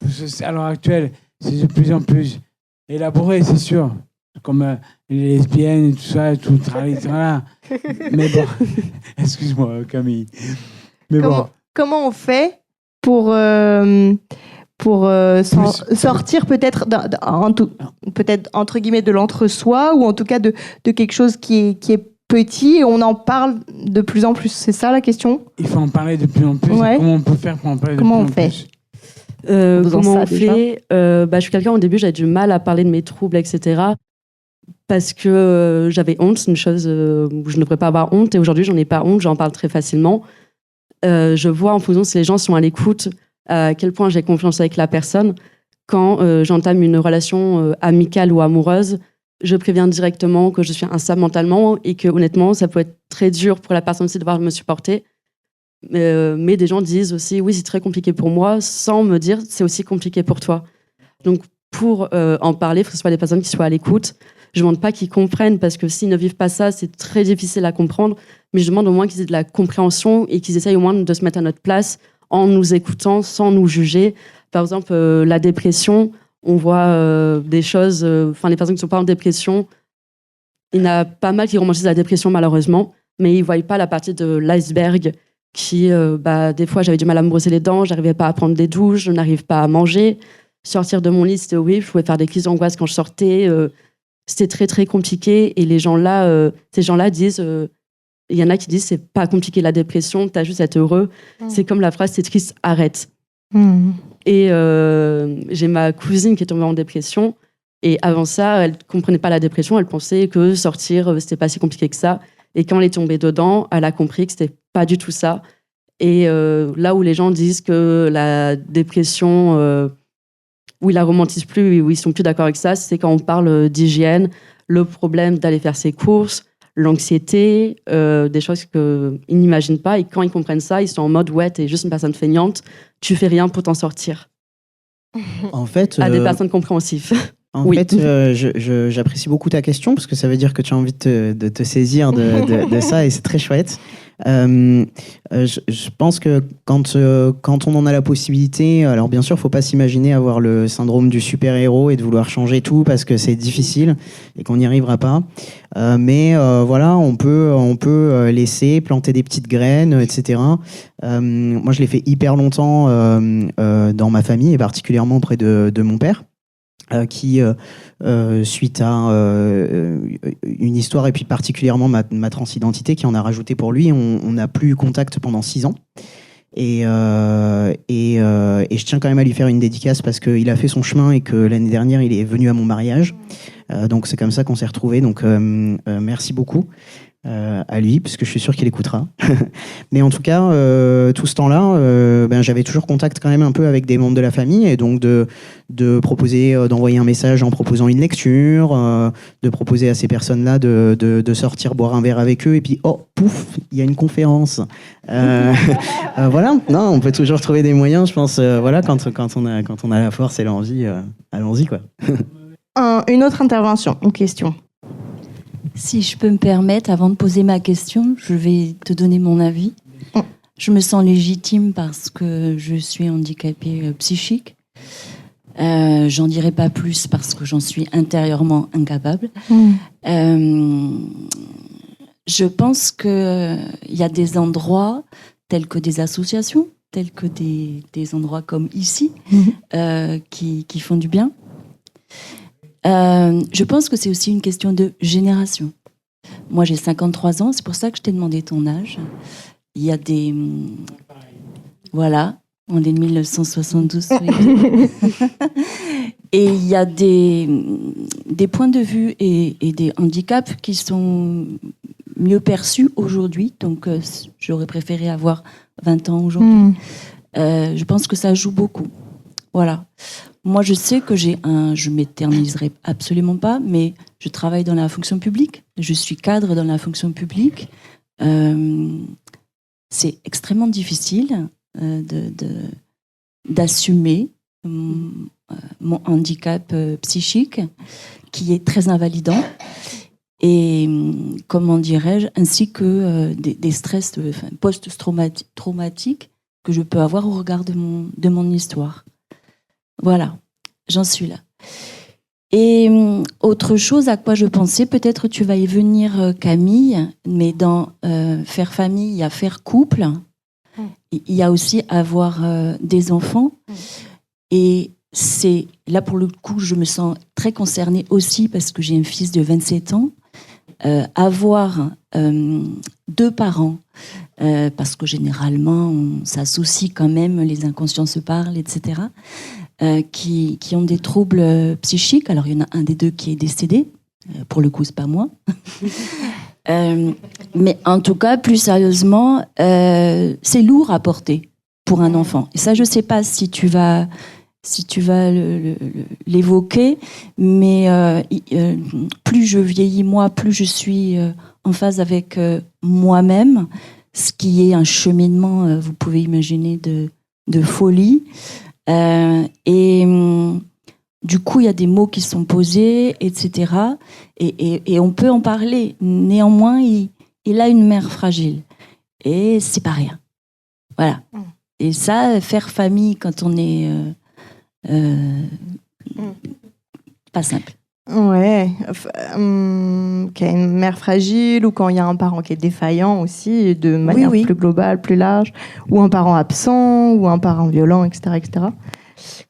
Parce que à l'heure actuelle, c'est de plus en plus élaboré, c'est sûr. Comme les lesbiennes et tout ça, et tout, voilà. Mais bon, excuse-moi Camille. Mais comment on fait pour sortir peut-être entre guillemets de l'entre-soi ou en tout cas de quelque chose qui est petit et on en parle de plus en plus. C'est ça la question? Il faut en parler de plus en plus. Ouais. Comment on peut faire pour en parler de plus en plus? Comment on fait? Je suis quelqu'un, au début, j'avais du mal à parler de mes troubles, etc. Parce que j'avais honte. C'est une chose où je ne devrais pas avoir honte. Et aujourd'hui, j'en ai pas honte. J'en parle très facilement. Je vois en fonction si les gens sont à l'écoute, à quel point j'ai confiance avec la personne. Quand j'entame une relation amicale ou amoureuse, je préviens directement que je suis instable mentalement et que honnêtement, ça peut être très dur pour la personne aussi de devoir me supporter. Mais des gens disent aussi, oui, c'est très compliqué pour moi, sans me dire, c'est aussi compliqué pour toi. Donc, pour en parler, il faut que ce soit des personnes qui soient à l'écoute. Je ne demande pas qu'ils comprennent, parce que s'ils ne vivent pas ça, c'est très difficile à comprendre. Mais je demande au moins qu'ils aient de la compréhension et qu'ils essayent au moins de se mettre à notre place en nous écoutant, sans nous juger. Par exemple, la dépression, on voit des choses... les personnes qui ne sont pas en dépression, il y en a pas mal qui romantisent la dépression, malheureusement, mais ils ne voient pas la partie de l'iceberg qui, des fois, j'avais du mal à me brosser les dents, je n'arrivais pas à prendre des douches, je n'arrive pas à manger. Sortir de mon lit, c'était horrible, je pouvais faire des crises d'angoisse quand je sortais. C'était très, très compliqué. Et ces gens-là disent... Il y en a qui disent c'est pas compliqué la dépression, t'as juste à être heureux. C'est comme la phrase c'est triste, arrête. Et j'ai ma cousine qui est tombée en dépression et avant ça elle comprenait pas la dépression, elle pensait que sortir c'était pas si compliqué que ça et quand elle est tombée dedans elle a compris que c'était pas du tout ça. Et là où les gens disent que la dépression où ils la romantisent plus, où ils sont plus d'accord avec ça, c'est quand on parle d'hygiène, le problème d'aller faire ses courses, l'anxiété, des choses qu'ils n'imaginent pas. Et quand ils comprennent ça, ils sont en mode « ouais, t'es juste une personne feignante, tu fais rien pour t'en sortir ». En fait, à des personnes compréhensives. En fait, j'apprécie beaucoup ta question parce que ça veut dire que tu as envie de te saisir de ça et c'est très chouette. Je pense que quand on en a la possibilité, alors bien sûr, il ne faut pas s'imaginer avoir le syndrome du super-héros et de vouloir changer tout parce que c'est difficile et qu'on n'y arrivera pas. Mais voilà, on peut laisser planter des petites graines, etc. Moi, je l'ai fait hyper longtemps dans ma famille et particulièrement auprès de mon père. Qui, suite à une histoire et puis particulièrement ma transidentité qui en a rajouté pour lui, on n'a plus eu contact pendant 6 ans. Et je tiens quand même à lui faire une dédicace parce qu'il a fait son chemin et que l'année dernière, il est venu à mon mariage. Donc c'est comme ça qu'on s'est retrouvés. Donc merci beaucoup à lui, parce que je suis sûr qu'il écoutera. Mais en tout cas, tout ce temps-là, j'avais toujours contact quand même un peu avec des membres de la famille, et donc de proposer, d'envoyer un message en proposant une lecture, de proposer à ces personnes-là de sortir boire un verre avec eux, et puis oh, pouf, il y a une conférence. Voilà, non, on peut toujours trouver des moyens, je pense. Voilà, quand on a la force et l'envie, allons-y quoi. Une autre intervention, une question. Si je peux me permettre, avant de poser ma question, je vais te donner mon avis. Je me sens légitime parce que je suis handicapée psychique. J'en dirai pas plus parce que j'en suis intérieurement incapable. Je pense qu'il y a des endroits tels que des associations, tels que des endroits comme ici, qui font du bien. Je pense que c'est aussi une question de génération. Moi, j'ai 53 ans, c'est pour ça que je t'ai demandé ton âge. Il y a des... Voilà, on est de 1972. Oui. Et il y a des points de vue et des handicaps qui sont mieux perçus aujourd'hui. Donc, j'aurais préféré avoir 20 ans aujourd'hui. Je pense que ça joue beaucoup. Voilà. Moi, je sais que je m'éterniserai absolument pas, mais je travaille dans la fonction publique. Je suis cadre dans la fonction publique. C'est extrêmement difficile d'assumer mon handicap psychique, qui est très invalidant, et comment dirais-je, ainsi que des stress post-traumatiques que je peux avoir au regard de mon histoire. Voilà, j'en suis là. Et autre chose à quoi je pensais, peut-être tu vas y venir, Camille, mais dans faire famille, il y a faire couple, il y a aussi avoir des enfants. Et c'est là, pour le coup, je me sens très concernée aussi parce que j'ai un fils de 27 ans. Avoir deux parents, parce que généralement, on s'associe quand même, les inconscients se parlent, etc., qui ont des troubles psychiques. Alors, il y en a un des deux qui est décédé. Pour le coup, c'est pas moi. Mais en tout cas, plus sérieusement, c'est lourd à porter pour un enfant. Et ça, je sais pas si tu vas l'évoquer, mais plus je vieillis, moi, plus je suis en phase avec moi-même, ce qui est un cheminement, vous pouvez imaginer, de folie. Du coup, il y a des mots qui sont posés, etc. Et on peut en parler. Néanmoins, il a une mère fragile. Et c'est pas rien. Voilà. Et ça, faire famille quand on est... pas simple. Ouais. Qui a une mère fragile, ou quand il y a un parent qui est défaillant aussi, de manière plus globale, plus large, ou un parent absent, ou un parent violent, etc. etc.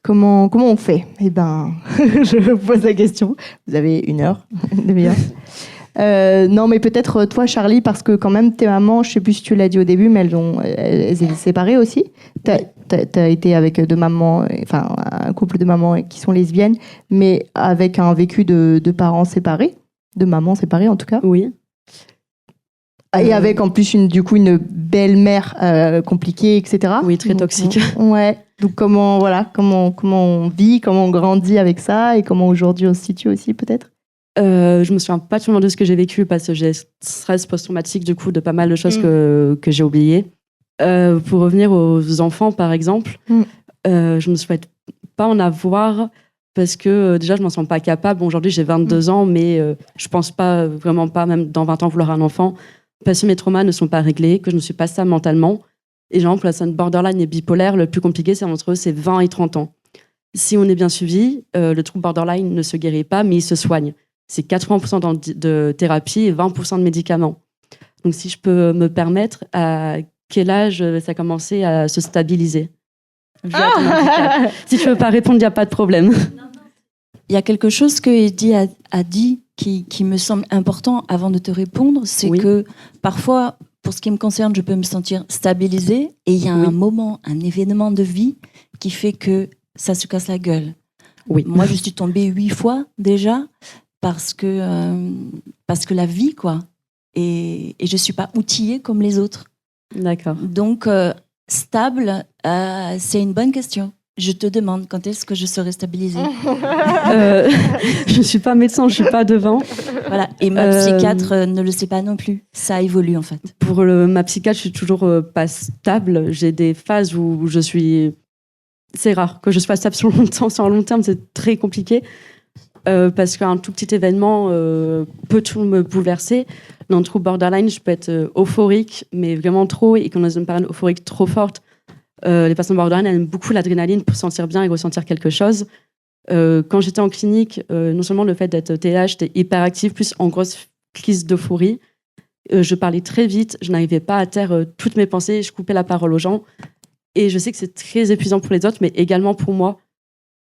Comment on fait ? Eh ben, je pose la question. Vous avez 1 heure, une demi-heure. Non, mais peut-être toi, Charlie, parce que quand même, tes mamans, je ne sais plus si tu l'as dit au début, mais elles étaient séparées aussi. T'as été avec deux mamans, enfin un couple de mamans qui sont lesbiennes, mais avec un vécu de parents séparés, de mamans séparées en tout cas. Oui. Et avec en plus une belle-mère compliquée, etc. Oui, très toxique. Ouais. Donc comment on vit, comment on grandit avec ça, et comment aujourd'hui on se situe aussi peut-être. Je me souviens pas tellement de ce que j'ai vécu parce que j'ai stress post-traumatique du coup de pas mal de choses que j'ai oubliées. Pour revenir aux enfants par exemple, je ne souhaite pas en avoir parce que déjà je m'en sens pas capable. Bon, aujourd'hui j'ai 22 ans, mais je pense pas, vraiment pas, même dans 20 ans vouloir un enfant, parce que mes traumas ne sont pas réglés, que je ne suis pas stable mentalement. Et genre, pour la personne borderline et bipolaire, le plus compliqué c'est 20 et 30 ans. Si on est bien suivi, le trouble borderline ne se guérit pas, mais il se soigne. C'est 80% de thérapie et 20% de médicaments. Donc, si je peux me permettre, à quel âge ça a commencé à se stabiliser ? Si tu ne veux pas répondre, il n'y a pas de problème. Il y a quelque chose que Eddie a dit qui me semble important avant de te répondre, c'est que parfois, pour ce qui me concerne, je peux me sentir stabilisée et il y a Oui. un moment, un événement de vie qui fait que ça se casse la gueule. Oui. Moi, je suis tombée 8 fois déjà parce que la vie, quoi. Et je ne suis pas outillée comme les autres. D'accord. Donc, stable, c'est une bonne question. Je te demande quand est-ce que je serai stabilisée. Je suis pas médecin, je suis pas devant. Voilà. Et ma psychiatre ne le sait pas non plus. Ça évolue en fait. Pour ma psychiatre, je suis toujours pas stable. J'ai des phases où je suis. C'est rare que je sois stable sur le long terme, c'est très compliqué. Parce qu'un tout petit événement peut tout me bouleverser. Dans le trouble borderline, je peux être euphorique, mais vraiment trop. Et quand on a une période euphorique trop forte, les personnes borderline elles aiment beaucoup l'adrénaline pour se sentir bien et ressentir quelque chose. Quand j'étais en clinique, non seulement le fait d'être TDAH, j'étais hyperactive, plus en grosse crise d'euphorie. Je parlais très vite, je n'arrivais pas à taire toutes mes pensées, je coupais la parole aux gens. Et je sais que c'est très épuisant pour les autres, mais également pour moi.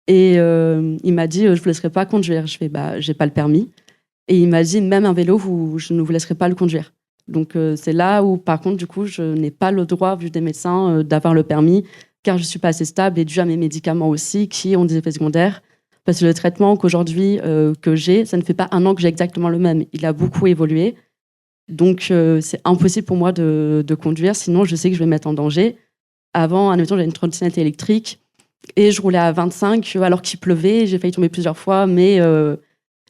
Et il m'a dit, je ne vous laisserai pas conduire. Je fais, j'ai pas le permis. Et il m'a dit, même un vélo, je ne vous laisserai pas le conduire. Donc c'est là où, par contre, du coup, je n'ai pas le droit, vu des médecins, d'avoir le permis, car je ne suis pas assez stable et dû à mes médicaments aussi, qui ont des effets secondaires. Parce que le traitement qu'aujourd'hui que j'ai, ça ne fait pas un an que j'ai exactement le même. Il a beaucoup évolué. Donc c'est impossible pour moi de conduire, sinon je sais que je vais me mettre en danger. Avant, admettons, j'avais une trottinette électrique et je roulais à 25 alors qu'il pleuvait. J'ai failli tomber plusieurs fois, mais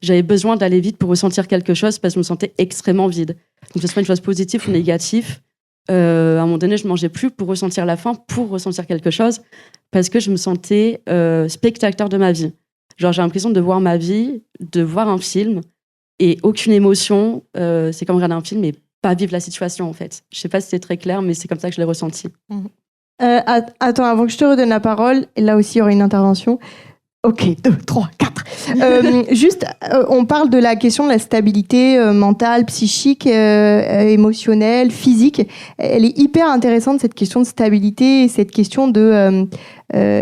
j'avais besoin d'aller vite pour ressentir quelque chose parce que je me sentais extrêmement vide. Donc, que ce soit une chose positive ou négative, à un moment donné, je ne mangeais plus pour ressentir la faim, pour ressentir quelque chose, parce que je me sentais spectateur de ma vie. Genre, j'ai l'impression de voir ma vie, de voir un film et aucune émotion. C'est comme regarder un film et pas vivre la situation, en fait. Je ne sais pas si c'est très clair, mais c'est comme ça que je l'ai ressenti. Attends, avant que je te redonne la parole, et là aussi il y aura une intervention. Ok, 2, 3, 4. Juste, on parle de la question de la stabilité mentale, psychique, émotionnelle, physique. Elle est hyper intéressante, cette question de stabilité, et cette question de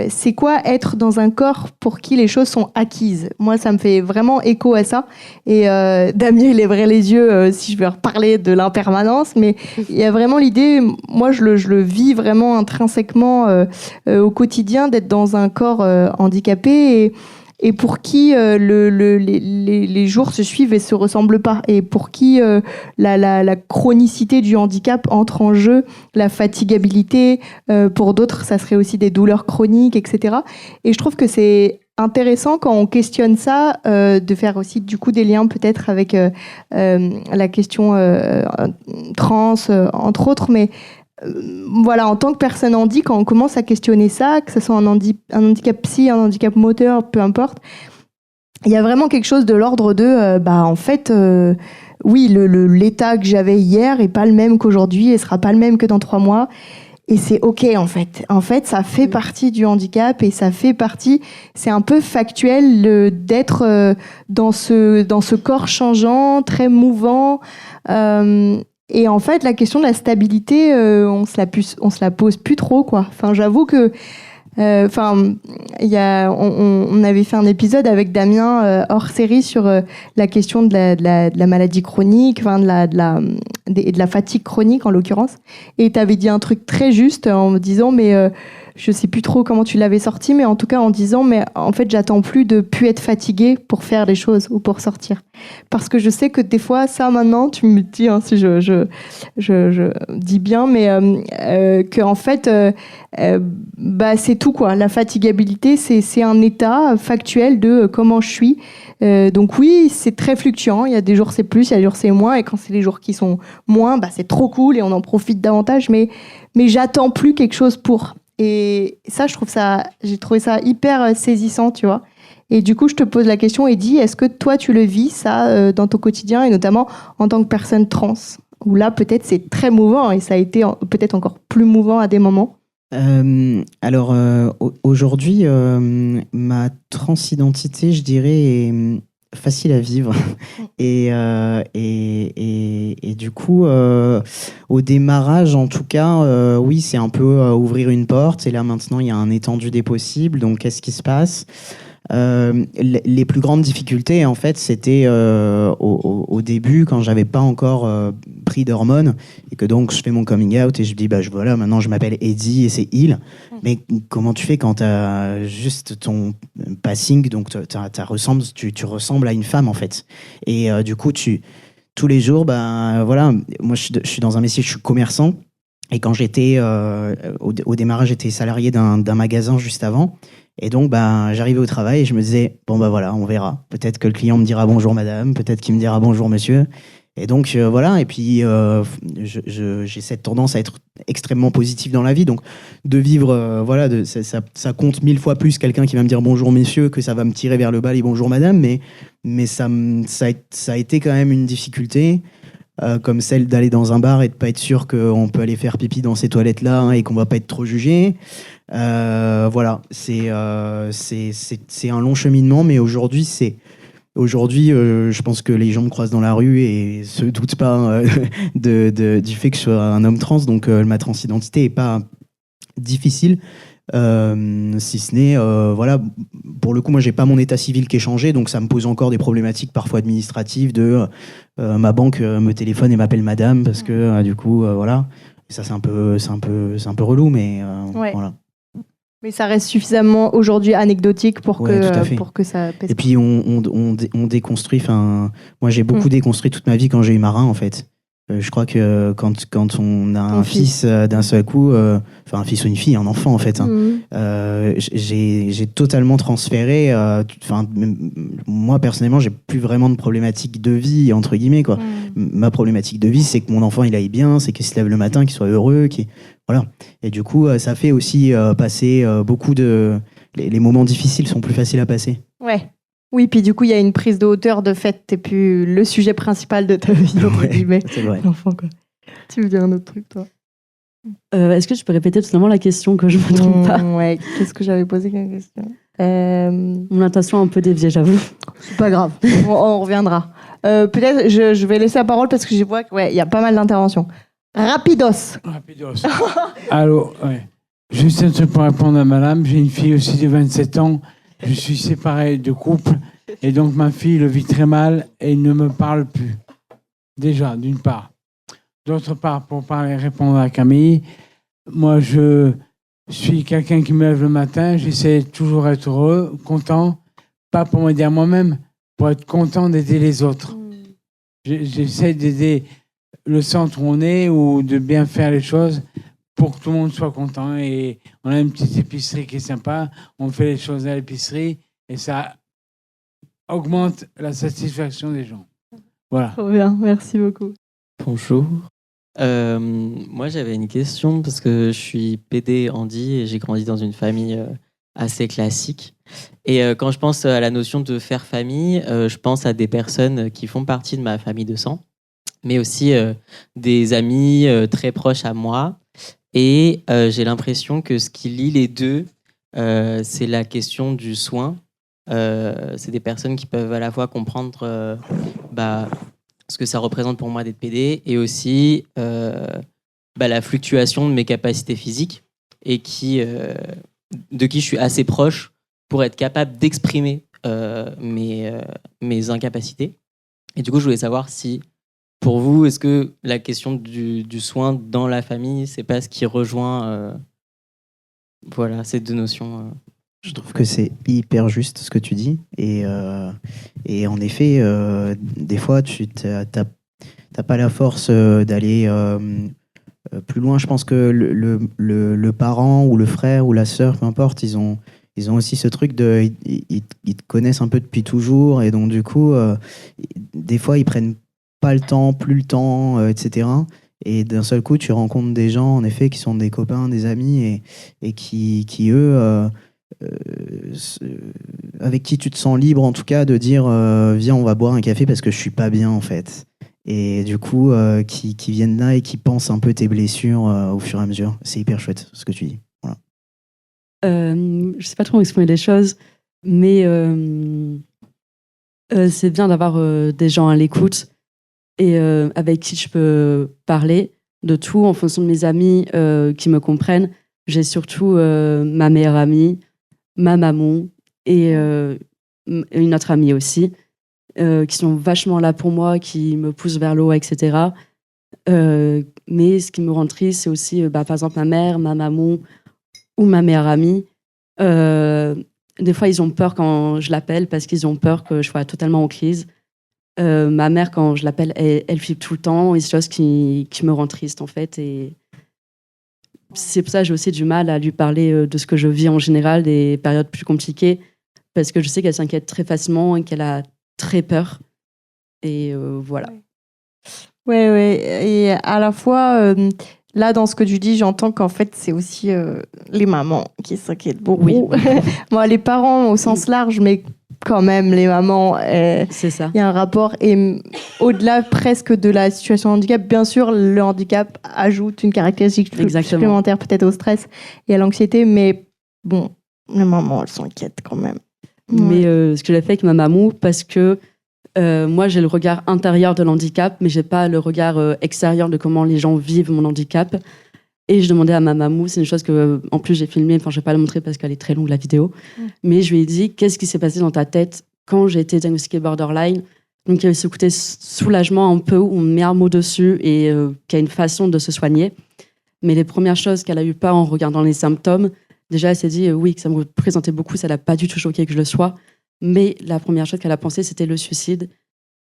c'est quoi être dans un corps pour qui les choses sont acquises. Moi, ça me fait vraiment écho à ça. Et Damien, il lèverait les yeux si je vais reparler de l'impermanence, mais il y a vraiment l'idée, moi je le vis vraiment intrinsèquement au quotidien, d'être dans un corps handicapé et pour qui les jours se suivent et se ressemblent pas, et pour qui la chronicité du handicap entre en jeu, la fatigabilité, pour d'autres ça serait aussi des douleurs chroniques, etc. Et je trouve que c'est intéressant quand on questionne ça, de faire aussi du coup des liens peut-être avec la question trans, entre autres, mais voilà, en tant que personne handi, quand on commence à questionner ça, que ce soit un handicap psy, un handicap moteur, peu importe, il y a vraiment quelque chose de l'ordre de, en fait, oui, l'état que j'avais hier est pas le même qu'aujourd'hui et sera pas le même que dans 3 mois. Et c'est OK, en fait. En fait, ça fait partie du handicap et ça fait partie, c'est un peu factuel d'être dans ce corps changeant, très mouvant. Et en fait, la question de la stabilité, on se la pose plus trop, quoi. Enfin, j'avoue que, on avait fait un épisode avec Damien hors série sur la question de la maladie chronique, enfin de la fatigue chronique en l'occurrence. Et tu avais dit un truc très juste en me disant, mais je sais plus trop comment tu l'avais sorti, mais en tout cas en disant, mais en fait, j'attends plus de plus être fatiguée pour faire les choses ou pour sortir. Parce que je sais que des fois, ça maintenant, tu me dis, hein, si je dis bien, mais que en fait, c'est tout, quoi. La fatigabilité, c'est un état factuel de comment je suis. Donc oui, c'est très fluctuant. Il y a des jours c'est plus, il y a des jours c'est moins. Et quand c'est les jours qui sont moins, c'est trop cool et on en profite davantage. Mais j'attends plus quelque chose pour. Et ça, j'ai trouvé ça hyper saisissant, tu vois. Et du coup, je te pose la question, Eddy, est-ce que toi, tu le vis, ça, dans ton quotidien, et notamment en tant que personne trans, où là, peut-être, c'est très mouvant, et ça a été peut-être encore plus mouvant à des moments? Alors, aujourd'hui, ma transidentité, je dirais, est facile à vivre. Et du coup, au démarrage, en tout cas, oui, c'est un peu ouvrir une porte. Et là, maintenant, il y a un étendu des possibles. Donc, qu'est-ce qui se passe ? Les plus grandes difficultés, en fait, c'était au début, quand j'avais pas encore pris d'hormones, et que donc je fais mon coming out et je dis, voilà, maintenant je m'appelle Eddie et c'est il. Mais comment tu fais quand tu as juste ton passing, donc tu ressembles à une femme, en fait. Et du coup, tous les jours, voilà, moi je suis dans un métier, je suis commerçant. Et quand j'étais au démarrage, j'étais salarié d'un magasin juste avant. Et donc, j'arrivais au travail et je me disais, voilà, on verra. Peut-être que le client me dira bonjour madame, peut-être qu'il me dira bonjour monsieur. Et donc, voilà. Et puis, j'ai cette tendance à être extrêmement positif dans la vie. Donc, de vivre, voilà, ça compte 1000 fois plus quelqu'un qui va me dire bonjour messieurs que ça va me tirer vers le bas les bonjour madame. Mais ça a été quand même une difficulté. Comme celle d'aller dans un bar et de pas être sûr qu'on peut aller faire pipi dans ces toilettes-là, hein, et qu'on va pas être trop jugé. Voilà, c'est un long cheminement, mais aujourd'hui, je pense que les gens me croisent dans la rue et se doutent pas du fait que je sois un homme trans, donc ma transidentité est pas difficile. Si ce n'est, voilà, pour le coup, moi, j'ai pas mon état civil qui est changé, donc ça me pose encore des problématiques parfois administratives de ma banque me téléphone et m'appelle madame parce que du coup, voilà. Et ça, c'est un peu relou, mais Ouais. voilà. Mais ça reste suffisamment aujourd'hui anecdotique pour Ouais, tout à fait. que ça pèse. Et puis on déconstruit. Enfin, moi, j'ai beaucoup déconstruit toute ma vie quand j'ai eu Marin, en fait. Je crois que quand on a un fils d'un seul coup, enfin un fils ou une fille, un enfant en fait, hein, j'ai totalement transféré. Moi personnellement, j'ai plus vraiment de problématique de vie entre guillemets quoi. Ma problématique de vie, c'est que mon enfant il aille bien, c'est qu'il se lève le matin, qu'il soit heureux, voilà. Et du coup, ça fait aussi passer beaucoup de les moments difficiles sont plus faciles à passer. Ouais. Oui, puis du coup, il y a une prise de hauteur de fait, t'es plus le sujet principal de ta vie, entre guillemets. C'est vrai. L'enfant, quoi. Tu veux dire un autre truc, toi? Est-ce que tu peux répéter tout simplement la question que je ne me trompe pas? Ouais, qu'est-ce que j'avais posé comme question? Mon intention a un peu déviée, j'avoue. C'est pas grave, on reviendra. Peut-être, je vais laisser la parole parce que je vois qu'il y a pas mal d'interventions. Rapidos. Allô, ouais. Juste un truc pour répondre à madame. J'ai une fille aussi de 27 ans. Je suis séparé de couple et donc ma fille le vit très mal et ne me parle plus. Déjà, d'une part. D'autre part, pour répondre à Camille, moi je suis quelqu'un qui me lève le matin, j'essaie toujours d'être heureux, content, pas pour m'aider à moi-même, pour être content d'aider les autres. J'essaie d'aider le centre où on est ou de bien faire les choses pour que tout le monde soit content. Et on a une petite épicerie qui est sympa, on fait les choses à l'épicerie et ça augmente la satisfaction des gens. Voilà. Trop bien, merci beaucoup. Bonjour. Moi, j'avais une question parce que je suis PD handi et j'ai grandi dans une famille assez classique. Et quand je pense à la notion de faire famille, je pense à des personnes qui font partie de ma famille de sang, mais aussi des amis très proches à moi. Et j'ai l'impression que ce qui lie les deux, c'est la question du soin. C'est des personnes qui peuvent à la fois comprendre ce que ça représente pour moi d'être PD et aussi la fluctuation de mes capacités physiques et de qui je suis assez proche pour être capable d'exprimer mes incapacités. Et du coup, je voulais savoir si, pour vous, est-ce que la question du soin dans la famille, c'est pas ce qui rejoint ces deux notions Je trouve que c'est hyper juste ce que tu dis. Et en effet, des fois, tu n'as pas la force d'aller plus loin. Je pense que le parent ou le frère ou la sœur, peu importe, ils ont aussi ce truc de... Ils te connaissent un peu depuis toujours. Et donc, du coup, des fois, ils prennent pas le temps, plus le temps, etc. Et d'un seul coup, tu rencontres des gens, en effet, qui sont des copains, des amis et qui eux... avec qui tu te sens libre en tout cas de dire viens on va boire un café parce que je suis pas bien en fait, et du coup qui viennent là et qui pensent un peu tes blessures au fur et à mesure. C'est hyper chouette ce que tu dis. Voilà. Je sais pas trop exprimer les choses, mais c'est bien d'avoir des gens à l'écoute et avec qui je peux parler de tout en fonction de mes amis qui me comprennent. J'ai surtout ma meilleure amie, ma maman et une autre amie aussi, qui sont vachement là pour moi, qui me poussent vers le haut, etc. Mais ce qui me rend triste, c'est aussi, par exemple, ma mère, ma maman ou ma meilleure amie. Des fois, ils ont peur quand je l'appelle parce qu'ils ont peur que je sois totalement en crise. Ma mère, quand je l'appelle, elle flippe tout le temps, et c'est chose qui me rend triste, en fait. Et c'est pour ça que j'ai aussi du mal à lui parler de ce que je vis en général, des périodes plus compliquées, parce que je sais qu'elle s'inquiète très facilement et qu'elle a très peur. Et voilà. Ouais. Et à la fois, là, dans ce que tu dis, j'entends qu'en fait, c'est aussi les mamans qui s'inquiètent beaucoup. Oui. Moi, les parents au sens large, mais quand même, les mamans, C'est ça. il y a un rapport. Et au-delà presque de la situation de handicap, bien sûr, le handicap ajoute une caractéristique Exactement. supplémentaire peut-être au stress et à l'anxiété. Mais bon, les mamans, elles s'inquiètent quand même. Mais ce que j'ai fait avec ma maman, parce que moi, j'ai le regard intérieur de l'handicap, mais j'ai pas le regard extérieur de comment les gens vivent mon handicap. Et je demandais à ma maman, c'est une chose que, en plus, j'ai filmé, enfin, je vais pas la montrer parce qu'elle est très longue, la vidéo. Mais je lui ai dit, qu'est-ce qui s'est passé dans ta tête quand j'ai été diagnostiquée borderline? Donc, il y a eu ce côté soulagement un peu, où on met un mot dessus et qu'il y a une façon de se soigner. Mais les premières choses qu'elle a eu peur en regardant les symptômes, déjà, elle s'est dit, oui, que ça me représentait beaucoup, ça l'a pas du tout choqué que je le sois. Mais la première chose qu'elle a pensé, c'était le suicide.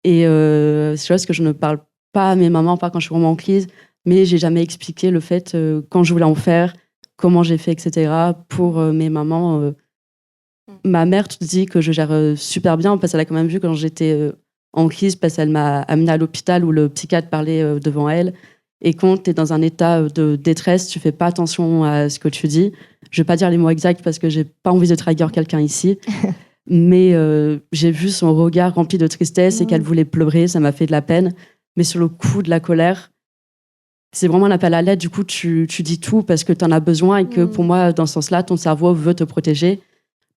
Et c'est chose que je ne parle pas à mes mamans, pas quand je suis vraiment en crise, mais j'ai jamais expliqué le fait, quand je voulais en faire, comment j'ai fait, etc. Pour mes mamans. Ma mère te dit que je gère super bien, parce qu'elle a quand même vu quand j'étais en crise, parce qu'elle m'a amenée à l'hôpital où le psychiatre parlait devant elle. Et quand tu es dans un état de détresse, tu fais pas attention à ce que tu dis. Je vais pas dire les mots exacts parce que j'ai pas envie de trahir quelqu'un ici. Mais j'ai vu son regard rempli de tristesse et qu'elle voulait pleurer, ça m'a fait de la peine. Mais sur le coup de la colère, c'est vraiment un appel à l'aide. Du coup, tu dis tout parce que tu en as besoin et que pour moi, dans ce sens-là, ton cerveau veut te protéger.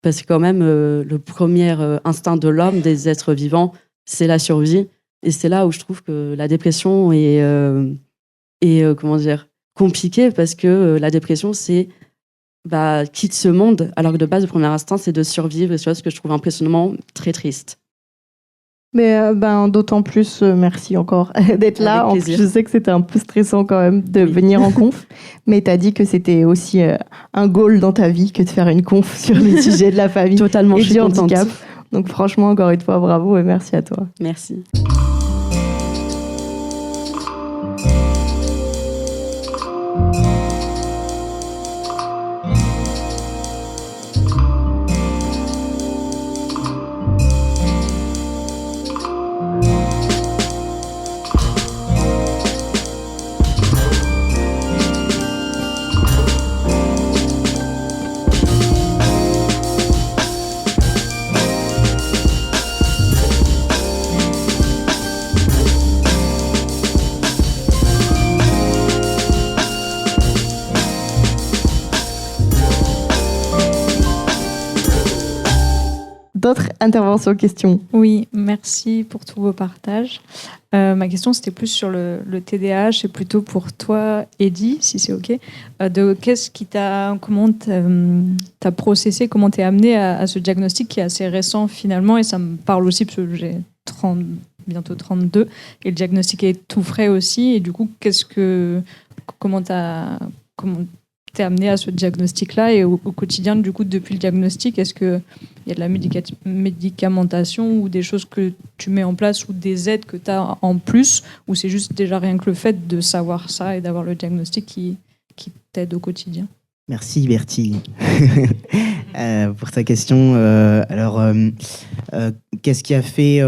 Parce que quand même, le premier instinct de l'homme, des êtres vivants, c'est la survie. Et c'est là où je trouve que la dépression est comment dire, compliquée, parce que la dépression, c'est quitte ce monde, alors que de base, le premier instinct, c'est de survivre. Et c'est ce que je trouve impressionnant, très triste. Mais d'autant plus, merci encore d'être là. Avec En plus, plaisir. je sais que c'était un peu stressant quand même de venir en conf, mais tu as dit que c'était aussi un goal dans ta vie que de faire une conf sur les sujets de la famille Totalement, et je suis du contente. handicap. Donc franchement, encore une fois, bravo et merci à toi. Merci. D'autres interventions, questions? Oui, merci pour tous vos partages. Ma question, c'était plus sur le TDAH, et plutôt pour toi, Eddy, si c'est OK. Qu'est-ce qui comment t'as processé, comment t'es amené à ce diagnostic qui est assez récent finalement, et ça me parle aussi parce que j'ai bientôt 32, et le diagnostic est tout frais aussi, et du coup, comment t'es amené à ce diagnostic-là, et au quotidien, du coup, depuis le diagnostic, est-ce qu'il y a de la médicamentation ou des choses que tu mets en place ou des aides que tu as en plus, ou c'est juste déjà rien que le fait de savoir ça et d'avoir le diagnostic qui t'aide au quotidien? Merci Bertie pour ta question. Qu'est-ce qui a fait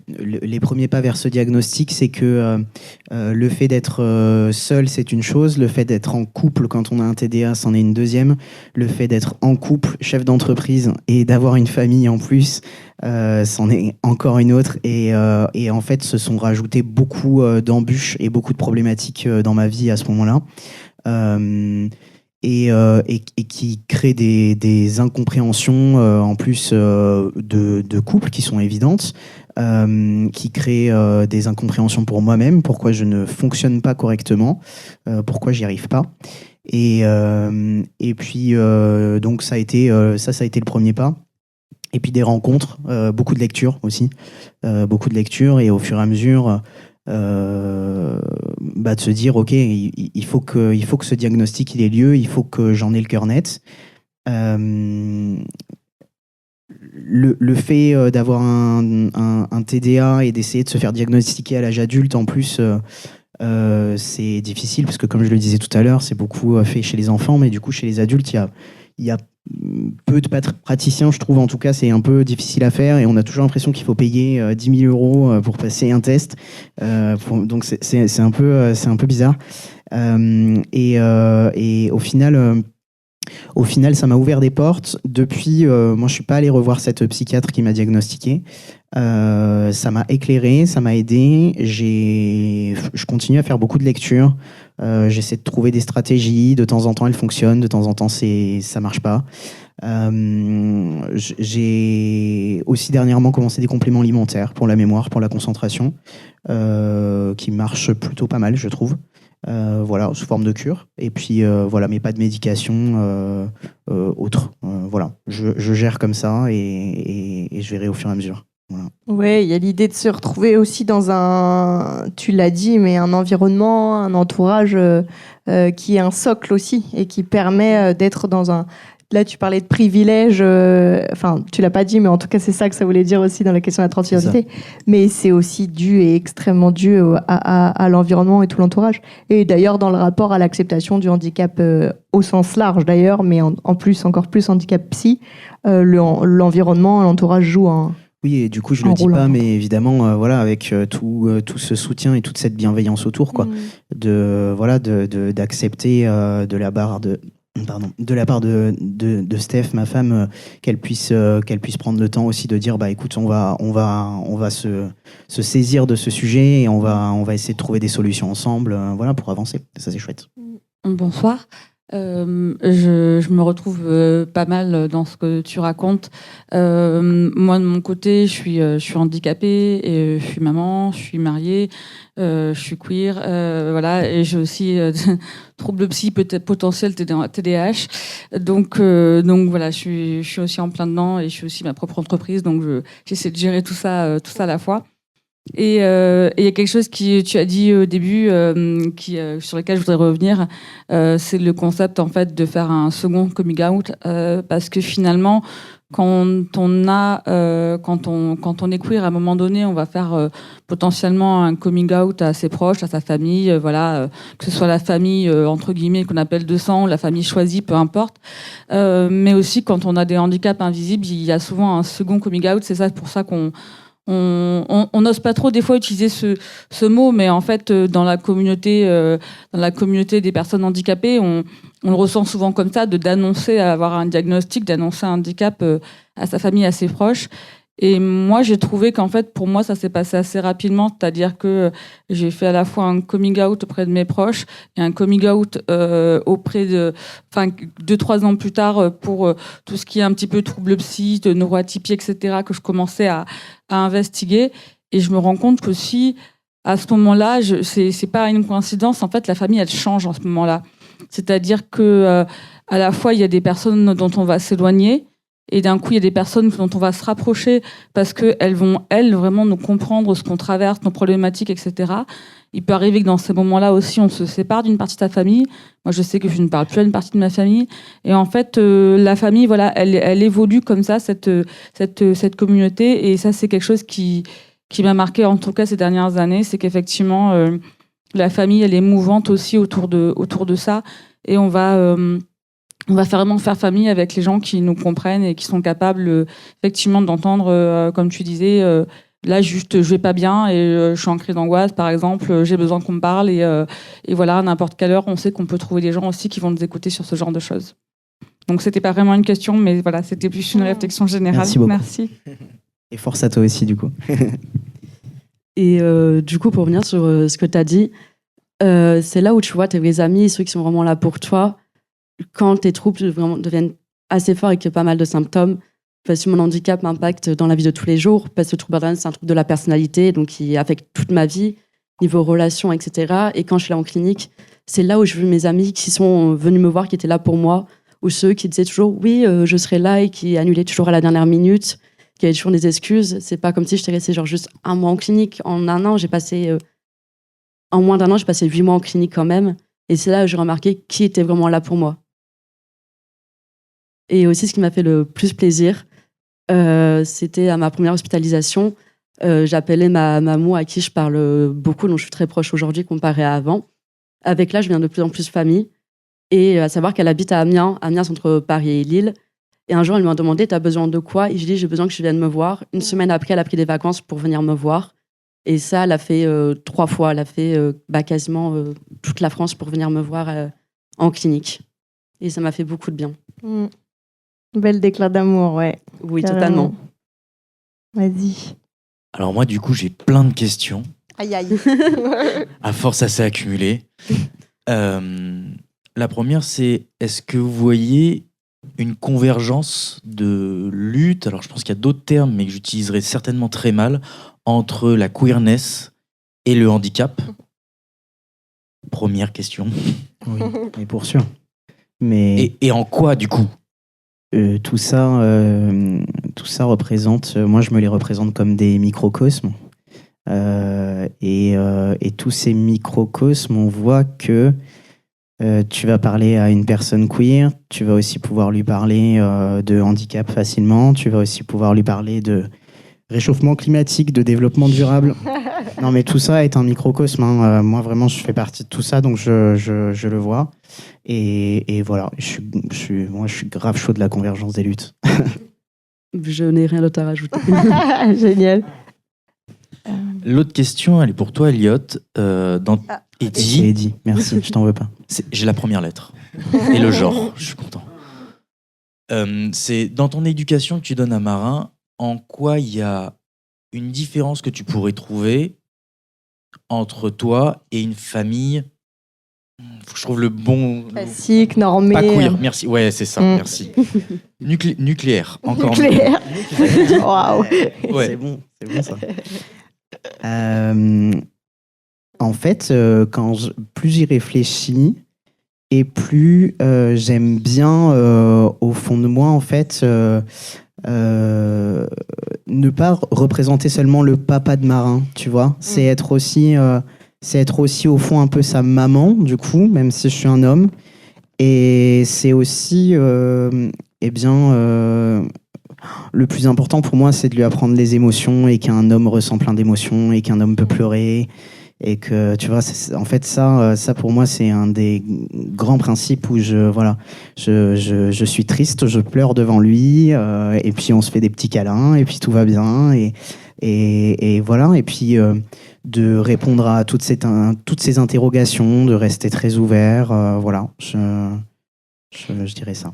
les premiers pas vers ce diagnostic? C'est que le fait d'être seul, c'est une chose. Le fait d'être en couple quand on a un TDA, c'en est une deuxième. Le fait d'être en couple, chef d'entreprise, et d'avoir une famille en plus, c'en est encore une autre. Et en fait, se sont rajoutés beaucoup d'embûches et beaucoup de problématiques dans ma vie à ce moment-là. Et qui crée des incompréhensions en plus de couple qui sont évidentes, qui créent des incompréhensions pour moi-même, pourquoi je ne fonctionne pas correctement, pourquoi j'y arrive pas. Et puis donc ça a été le premier pas. Et puis des rencontres, beaucoup de lectures aussi, beaucoup de lectures, et au fur et à mesure de se dire ok, il faut que ce diagnostic il ait lieu, il faut que j'en ai le cœur net. Le fait d'avoir un TDA et d'essayer de se faire diagnostiquer à l'âge adulte en plus, c'est difficile parce que comme je le disais tout à l'heure, c'est beaucoup fait chez les enfants, mais du coup chez les adultes il y a peu de praticiens, je trouve. En tout cas, c'est un peu difficile à faire et on a toujours l'impression qu'il faut payer 10 000 euros pour passer un test. Donc c'est un peu bizarre. Et au final, ça m'a ouvert des portes. Depuis, moi, je suis pas allé revoir cette psychiatre qui m'a diagnostiqué. Ça m'a éclairé, ça m'a aidé. Je continue à faire beaucoup de lectures. J'essaie de trouver des stratégies. De temps en temps, elles fonctionnent. De temps en temps, ça marche pas. J'ai aussi dernièrement commencé des compléments alimentaires pour la mémoire, pour la concentration, qui marchent plutôt pas mal, je trouve. Voilà, sous forme de cure. Et puis, voilà, mais pas de médication autre. Voilà, je gère comme ça et je verrai au fur et à mesure. Voilà. Ouais, il y a l'idée de se retrouver aussi dans tu l'as dit, mais un environnement, un entourage qui est un socle aussi et qui permet d'être dans un... Là, tu parlais de privilège, enfin, tu l'as pas dit, mais en tout cas, c'est ça que ça voulait dire aussi dans la question de la transidentité. Mais c'est aussi dû et extrêmement dû à l'environnement et tout l'entourage. Et d'ailleurs, dans le rapport à l'acceptation du handicap au sens large, d'ailleurs, mais en plus, encore plus handicap psy, l'environnement, l'entourage joue un... Oui, et du coup, je le dis pas, mais évidemment, voilà, avec tout ce soutien et toute cette bienveillance autour, quoi, d'accepter de la part de Steph, ma femme, qu'elle puisse prendre le temps aussi de dire, bah écoute, on va se saisir de ce sujet et on va essayer de trouver des solutions ensemble, voilà, pour avancer. Ça, c'est chouette. Bonsoir. Je me retrouve pas mal dans ce que tu racontes. Moi, de mon côté, je suis handicapée, et je suis maman, je suis mariée, je suis queer, voilà, et j'ai aussi troubles psy potentiels TDAH. Donc voilà, je suis aussi en plein dedans et je suis aussi ma propre entreprise, donc j'essaie de gérer tout ça à la fois. Et il y a quelque chose qui tu as dit au début, sur lequel je voudrais revenir, c'est le concept en fait de faire un second coming out, parce que finalement, quand on est queer, à un moment donné, on va faire potentiellement un coming out à ses proches, à sa famille, voilà, que ce soit la famille entre guillemets qu'on appelle de sang, la famille choisie, peu importe. Mais aussi quand on a des handicaps invisibles, il y a souvent un second coming out. C'est ça pour ça qu'on n'ose pas trop des fois utiliser ce mot, mais en fait dans la communauté des personnes handicapées, on le ressent souvent comme ça, d'annoncer avoir un diagnostic, d'annoncer un handicap à sa famille, à ses proches. Et moi, j'ai trouvé qu'en fait, pour moi, ça s'est passé assez rapidement, c'est-à-dire que j'ai fait à la fois un coming out auprès de mes proches et un coming out auprès 2-3 ans plus tard pour tout ce qui est un petit peu trouble psy, de neuroatypie, etc., que je commençais à investiguer. Et je me rends compte qu'aussi, à ce moment-là, c'est pas une coïncidence, en fait, la famille, elle change en ce moment-là. C'est-à-dire que à la fois, il y a des personnes dont on va s'éloigner, et d'un coup, il y a des personnes dont on va se rapprocher parce qu'elles vont, elles, vraiment nous comprendre ce qu'on traverse, nos problématiques, etc. Il peut arriver que dans ces moments-là aussi, on se sépare d'une partie de sa famille. Moi, je sais que je ne parle plus à une partie de ma famille. Et en fait, la famille, voilà, elle évolue comme ça, cette communauté. Et ça, c'est quelque chose qui m'a marqué, en tout cas, ces dernières années. C'est qu'effectivement, la famille, elle est mouvante aussi autour de ça. Et on va vraiment faire famille avec les gens qui nous comprennent et qui sont capables effectivement d'entendre, comme tu disais, là juste je vais pas bien et je suis en crise d'angoisse par exemple, j'ai besoin qu'on me parle et voilà, à n'importe quelle heure on sait qu'on peut trouver des gens aussi qui vont nous écouter sur ce genre de choses. Donc c'était pas vraiment une question, mais voilà, c'était plus une réflexion générale. Merci beaucoup. Merci. Et force à toi aussi du coup. Et du coup, pour revenir sur ce que tu as dit, c'est là où tu vois tes vrais amis, ceux qui sont vraiment là pour toi. Quand tes troubles vraiment deviennent assez forts et qu'il y a pas mal de symptômes, parce que mon handicap m'impacte dans la vie de tous les jours, parce que le trouble borderline, c'est un trouble de la personnalité, donc qui affecte toute ma vie, niveau relations, etc. Et quand je suis là en clinique, c'est là où je veux mes amis qui sont venus me voir, qui étaient là pour moi, ou ceux qui disaient toujours oui, je serai là et qui annulaient toujours à la dernière minute, qui avaient toujours des excuses. C'est pas comme si j'étais restée genre juste un mois en clinique. En un an, en moins d'un an, j'ai passé 8 mois en clinique quand même. Et c'est là où j'ai remarqué qui était vraiment là pour moi. Et aussi, ce qui m'a fait le plus plaisir, c'était à ma première hospitalisation. J'appelais ma maman à qui je parle beaucoup, dont je suis très proche aujourd'hui comparé à avant. Avec l'âge, je viens de plus en plus famille. Et à savoir qu'elle habite à Amiens. Amiens, c'est entre Paris et Lille. Et un jour, elle m'a demandé, t'as besoin de quoi? Et je lui ai dit, j'ai besoin que tu viennes me voir. Une semaine après, elle a pris des vacances pour venir me voir. Et ça, elle a fait 3 fois. Elle a fait quasiment toute la France pour venir me voir en clinique. Et ça m'a fait beaucoup de bien. Belle déclat d'amour, ouais. Oui, Carrément. totalement. Vas-y. Alors moi, du coup, j'ai plein de questions. Aïe, aïe. À force, ça s'est accumulé. La première, c'est est-ce que vous voyez une convergence de lutte, alors je pense qu'il y a d'autres termes, mais que j'utiliserai certainement très mal, entre la queerness et le handicap? Première question. Oui, et pour sûr. Mais Et en quoi, du coup? tout ça représente, moi je me les représente comme des microcosmes. Et tous ces microcosmes, on voit que tu vas parler à une personne queer, tu vas aussi pouvoir lui parler de handicap facilement, tu vas aussi pouvoir lui parler de réchauffement climatique, de développement durable. Non mais tout ça est un microcosme, hein. Moi vraiment je fais partie de tout ça, donc je le vois. Et voilà, moi je suis grave chaud de la convergence des luttes. Je n'ai rien d'autre à rajouter. Génial. L'autre question, elle est pour toi, Elliot. C'est Eddie. Eddie, merci, je t'en veux pas. J'ai la première lettre. Et le genre, je suis content. C'est dans ton éducation que tu donnes à Marin, en quoi il y a une différence que tu pourrais trouver entre toi et une famille? Faut que je trouve le bon... Classique, normé. Pas queer, merci. Ouais, c'est ça, merci. Nucléaire, encore mieux. Nucléaire. Waouh. Ouais. C'est bon ça. En fait, plus j'y réfléchis et plus j'aime bien, au fond de moi, en fait, ne pas représenter seulement le papa de Marin, tu vois. C'est être aussi au fond un peu sa maman, du coup, même si je suis un homme. Et c'est aussi, le plus important pour moi, c'est de lui apprendre les émotions et qu'un homme ressent plein d'émotions et qu'un homme peut pleurer. Et que, tu vois, en fait, ça pour moi, c'est un des grands principes où je suis triste, je pleure devant lui, et puis on se fait des petits câlins, et puis tout va bien, et voilà. Et puis, de répondre à toutes ces interrogations, de rester très ouvert, voilà. Je dirais ça.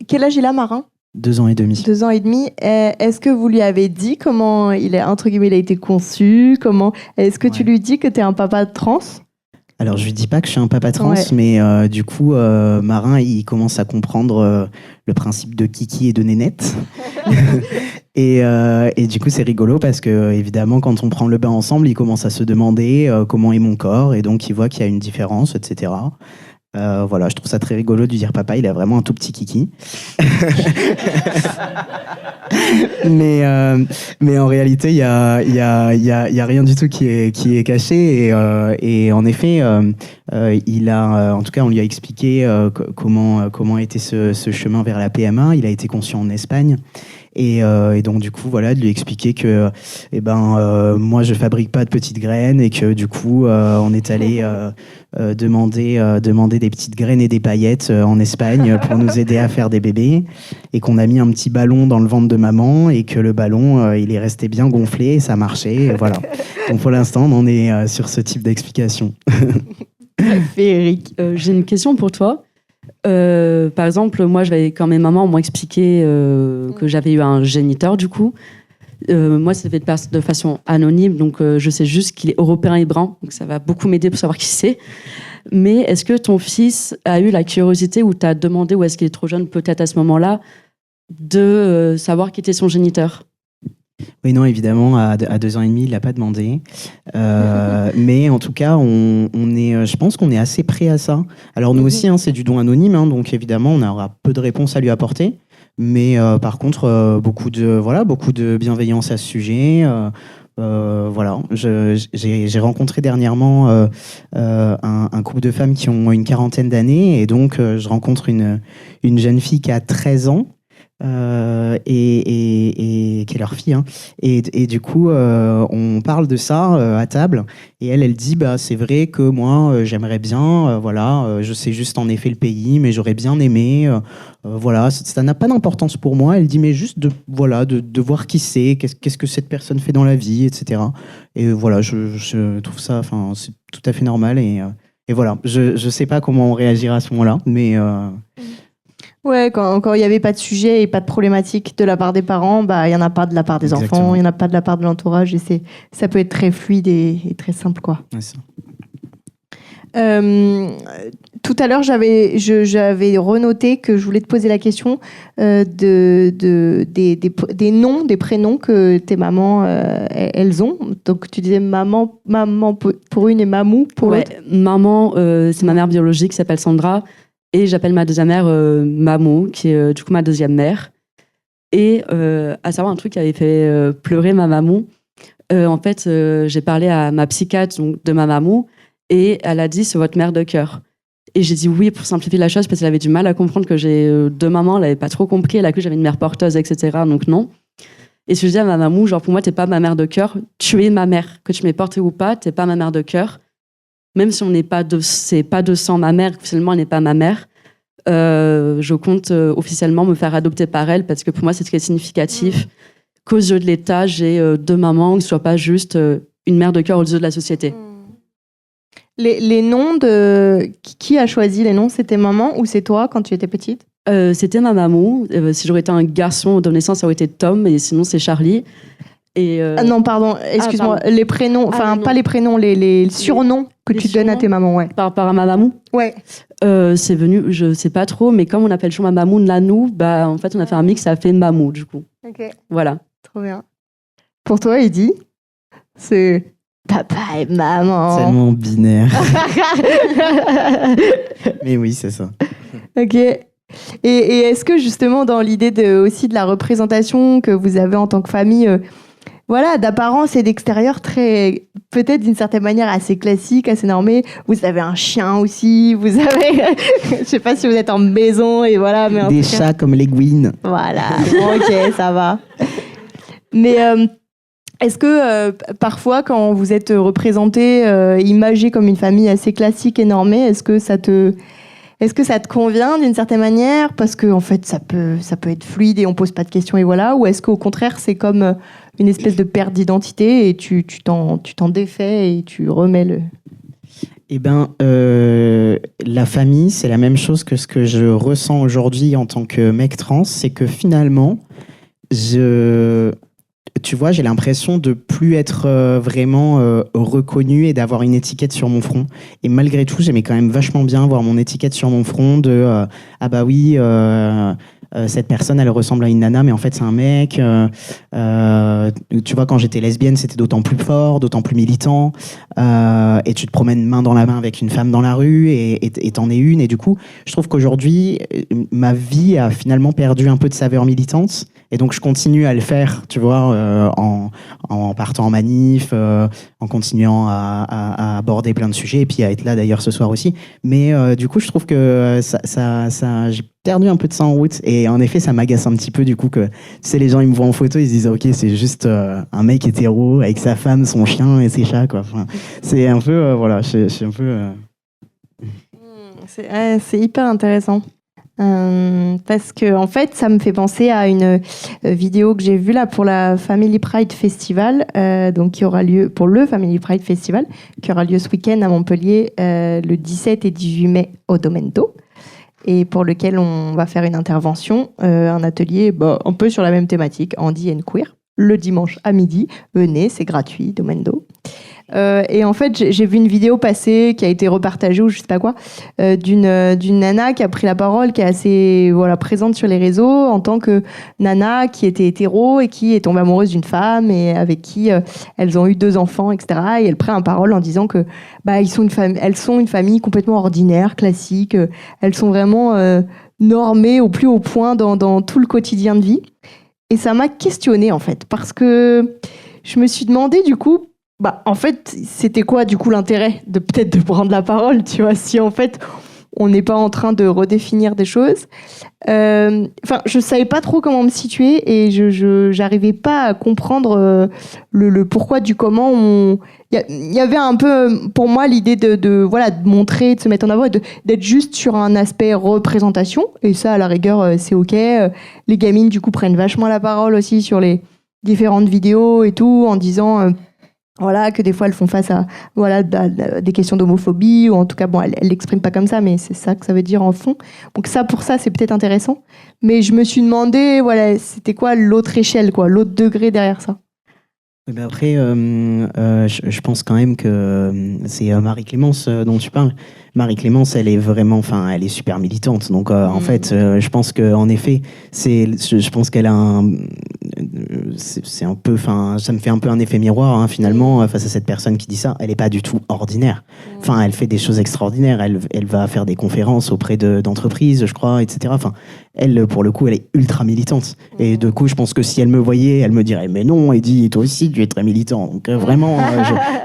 Quel âge il a, Marin? 2 ans et demi. 2 ans et demi. Est-ce que vous lui avez dit comment il a été conçu? Est-ce que tu lui dis que tu es un papa trans? Alors, je lui dis pas que je suis un papa trans, Ouais. mais du coup, Marin, il commence à comprendre le principe de Kiki et de Nénette. Et du coup, c'est rigolo parce que, évidemment, quand on prend le bain ensemble, il commence à se demander comment est mon corps, et donc il voit qu'il y a une différence, etc. Voilà, je trouve ça très rigolo de lui dire papa, il a vraiment un tout petit kiki. mais en réalité, il y a rien du tout qui est caché, et en effet, il a, en tout cas, on lui a expliqué comment était ce chemin vers la PMA. Il a été conçu en Espagne. Et donc du coup voilà, de lui expliquer que moi je fabrique pas de petites graines, et que du coup on est allé demander des petites graines et des paillettes en Espagne pour nous aider à faire des bébés, et qu'on a mis un petit ballon dans le ventre de maman, et que le ballon il est resté bien gonflé et ça marchait, et voilà. Donc pour l'instant on en est sur ce type d'explication. Eric, j'ai une question pour toi. Par exemple, moi, quand mes mamans m'ont expliqué que j'avais eu un géniteur, du coup. Moi, c'est fait de façon anonyme, donc je sais juste qu'il est européen et brun, donc ça va beaucoup m'aider pour savoir qui c'est. Mais est-ce que ton fils a eu la curiosité, ou t'as demandé, ou est-ce qu'il est trop jeune, peut-être à ce moment-là, de savoir qui était son géniteur? Oui, non, évidemment, à 2 ans et demi, il l'a pas demandé. Mais en tout cas, on est, je pense qu'on est assez prêt à ça. Alors nous aussi, hein, c'est du don anonyme, hein, donc évidemment, on aura peu de réponses à lui apporter. Mais par contre, beaucoup de bienveillance à ce sujet. Voilà, j'ai rencontré dernièrement un couple de femmes qui ont une quarantaine d'années, et donc je rencontre une jeune fille qui a 13 ans. Et qui est leur fille, hein. Et du coup on parle de ça à table, et elle dit bah c'est vrai que moi j'aimerais bien je sais juste en effet le pays, mais j'aurais bien aimé voilà, ça n'a pas d'importance pour moi, elle dit, mais juste de voir qui c'est, qu'est-ce que cette personne fait dans la vie, etc. Et voilà, je trouve ça, enfin c'est tout à fait normal, et voilà, je sais pas comment on réagira à ce moment-là, mais Ouais, quand il n'y avait pas de sujet et pas de problématique de la part des parents, bah, il n'y en a pas de la part des enfants, il n'y en a pas de la part de l'entourage, et ça peut être très fluide et très simple, quoi. Ouais, ça. Tout à l'heure, j'avais renoté que je voulais te poser la question des noms, des prénoms que tes mamans, elles ont. Donc, tu disais maman pour une et mamou pour l'autre. Maman, c'est ma mère biologique qui s'appelle Sandra. Et j'appelle ma deuxième mère Mamou, qui est du coup ma deuxième mère. Et à savoir un truc qui avait fait pleurer ma Mamou. En fait, j'ai parlé à ma psychiatre donc, de ma Mamou, et elle a dit c'est votre mère de cœur. Et j'ai dit oui pour simplifier la chose, parce qu'elle avait du mal à comprendre que j'ai 2 mamans, elle n'avait pas trop compris, elle a cru que j'avais une mère porteuse, etc. Donc non. Et je dis à ma Mamou, genre pour moi t'es pas ma mère de cœur, tu es ma mère. Que tu m'aies portée ou pas, t'es pas ma mère de cœur. Même si c'est pas de sang ma mère, officiellement elle n'est pas ma mère, je compte officiellement me faire adopter par elle, parce que pour moi c'est très significatif qu'aux yeux de l'État j'ai 2 mamans, que ce soit pas juste une mère de cœur aux yeux de la société. Les noms qui a choisi les noms, c'était maman ou c'est toi quand tu étais petite? C'était ma maman. Si j'aurais été un garçon de naissance, ça aurait été Tom, et sinon c'est Charlie. Et non, pardon, excuse-moi, les prénoms, enfin pas les prénoms, les surnoms que tu donnes à tes mamans, ouais. Par rapport à ma maman? Ouais. C'est venu, je sais pas trop, mais comme on appelle toujours ma maman Nanou, bah en fait on a fait un mix, ça a fait Mamou du coup. Ok. Voilà. Trop bien. Pour toi, Eddy, c'est papa et maman. Tellement binaire. Mais oui, c'est ça. Ok. Et est-ce que justement dans l'idée aussi de la représentation que vous avez en tant que famille, voilà, d'apparence et d'extérieur très, peut-être d'une certaine manière assez classique, assez normée. Vous avez un chien aussi, vous avez, je sais pas si vous êtes en maison et voilà, mais des chats comme les Gwyn. Voilà, bon, ok, ça va. Mais est-ce que parfois, quand vous êtes représenté, imagé comme une famille assez classique et normée, est-ce que ça te convient d'une certaine manière, parce que en fait ça peut être fluide et on pose pas de questions et voilà, ou est-ce qu'au contraire c'est comme une espèce de perte d'identité et tu t'en défais et tu remets le... Eh ben, la famille, c'est la même chose que ce que je ressens aujourd'hui en tant que mec trans, c'est que finalement, tu vois, j'ai l'impression de plus être vraiment reconnu et d'avoir une étiquette sur mon front. Et malgré tout, j'aimais quand même vachement bien voir mon étiquette sur mon front de ah bah oui, cette personne, elle ressemble à une nana, mais en fait, c'est un mec. Tu vois, quand j'étais lesbienne, c'était d'autant plus fort, d'autant plus militant. Et tu te promènes main dans la main avec une femme dans la rue et t'en es une. Et du coup, je trouve qu'aujourd'hui, ma vie a finalement perdu un peu de saveur militante. Et donc, je continue à le faire, tu vois, en partant en manif, en continuant à aborder plein de sujets, et puis à être là d'ailleurs ce soir aussi. Mais du coup, je trouve que j'ai perdu un peu de ça en route. Et en effet, ça m'agace un petit peu, du coup, que tu sais, les gens, ils me voient en photo, ils se disent, ok, c'est juste un mec hétéro avec sa femme, son chien et ses chats, quoi. Enfin, c'est un peu, voilà, je suis un peu... C'est hyper intéressant. Parce que en fait, ça me fait penser à une vidéo que j'ai vue là pour la Family Pride Festival, donc qui aura lieu pour le Family Pride Festival, qui aura lieu ce week-end à Montpellier, le 17 et 18 mai au Domento, et pour lequel on va faire une intervention, un atelier un peu sur la même thématique, Handy and Queer, le dimanche à midi. Venez, c'est gratuit, Domendo. Et en fait, j'ai vu une vidéo passer qui a été repartagée ou je sais pas quoi, d'une nana qui a pris la parole, qui est assez présente sur les réseaux en tant que nana qui était hétéro et qui est tombée amoureuse d'une femme et avec qui elles ont eu 2 enfants, etc. Et elle prend la parole en disant que elles sont une famille complètement ordinaire, classique. Elles sont vraiment normées au plus haut point dans tout le quotidien de vie. Et ça m'a questionnée en fait, parce que je me suis demandé du coup, en fait, c'était quoi du coup l'intérêt de peut-être de prendre la parole, tu vois, si en fait on n'est pas en train de redéfinir des choses. Je savais pas trop comment me situer et je j'arrivais pas à comprendre le pourquoi du comment. Il y avait un peu pour moi l'idée de montrer, de se mettre en avant, et d'être juste sur un aspect représentation. Et ça, à la rigueur, c'est ok. Les gamines du coup prennent vachement la parole aussi sur les différentes vidéos et tout, en disant que des fois elles font face à des questions d'homophobie, ou en tout cas elles l'expriment pas comme ça, mais c'est ça que ça veut dire en fond. Donc pour ça c'est peut-être intéressant, mais je me suis demandé c'était quoi l'autre échelle, l'autre degré derrière ça. Après, je pense quand même que c'est Marie-Clémence dont tu parles. Marie-Clémence, elle est vraiment, elle est super militante. Donc, en fait, je pense qu'en effet, je pense qu'elle a c'est un peu, ça me fait un peu un effet miroir, finalement, face à cette personne qui dit ça. Elle n'est pas du tout ordinaire. Elle fait des choses extraordinaires. Elle va faire des conférences auprès d'entreprises, je crois, etc. Elle, pour le coup, elle est ultra militante. Et du coup, je pense que si elle me voyait, elle me dirait, mais non, Eddie, toi aussi, tu es très militant. Donc, vraiment,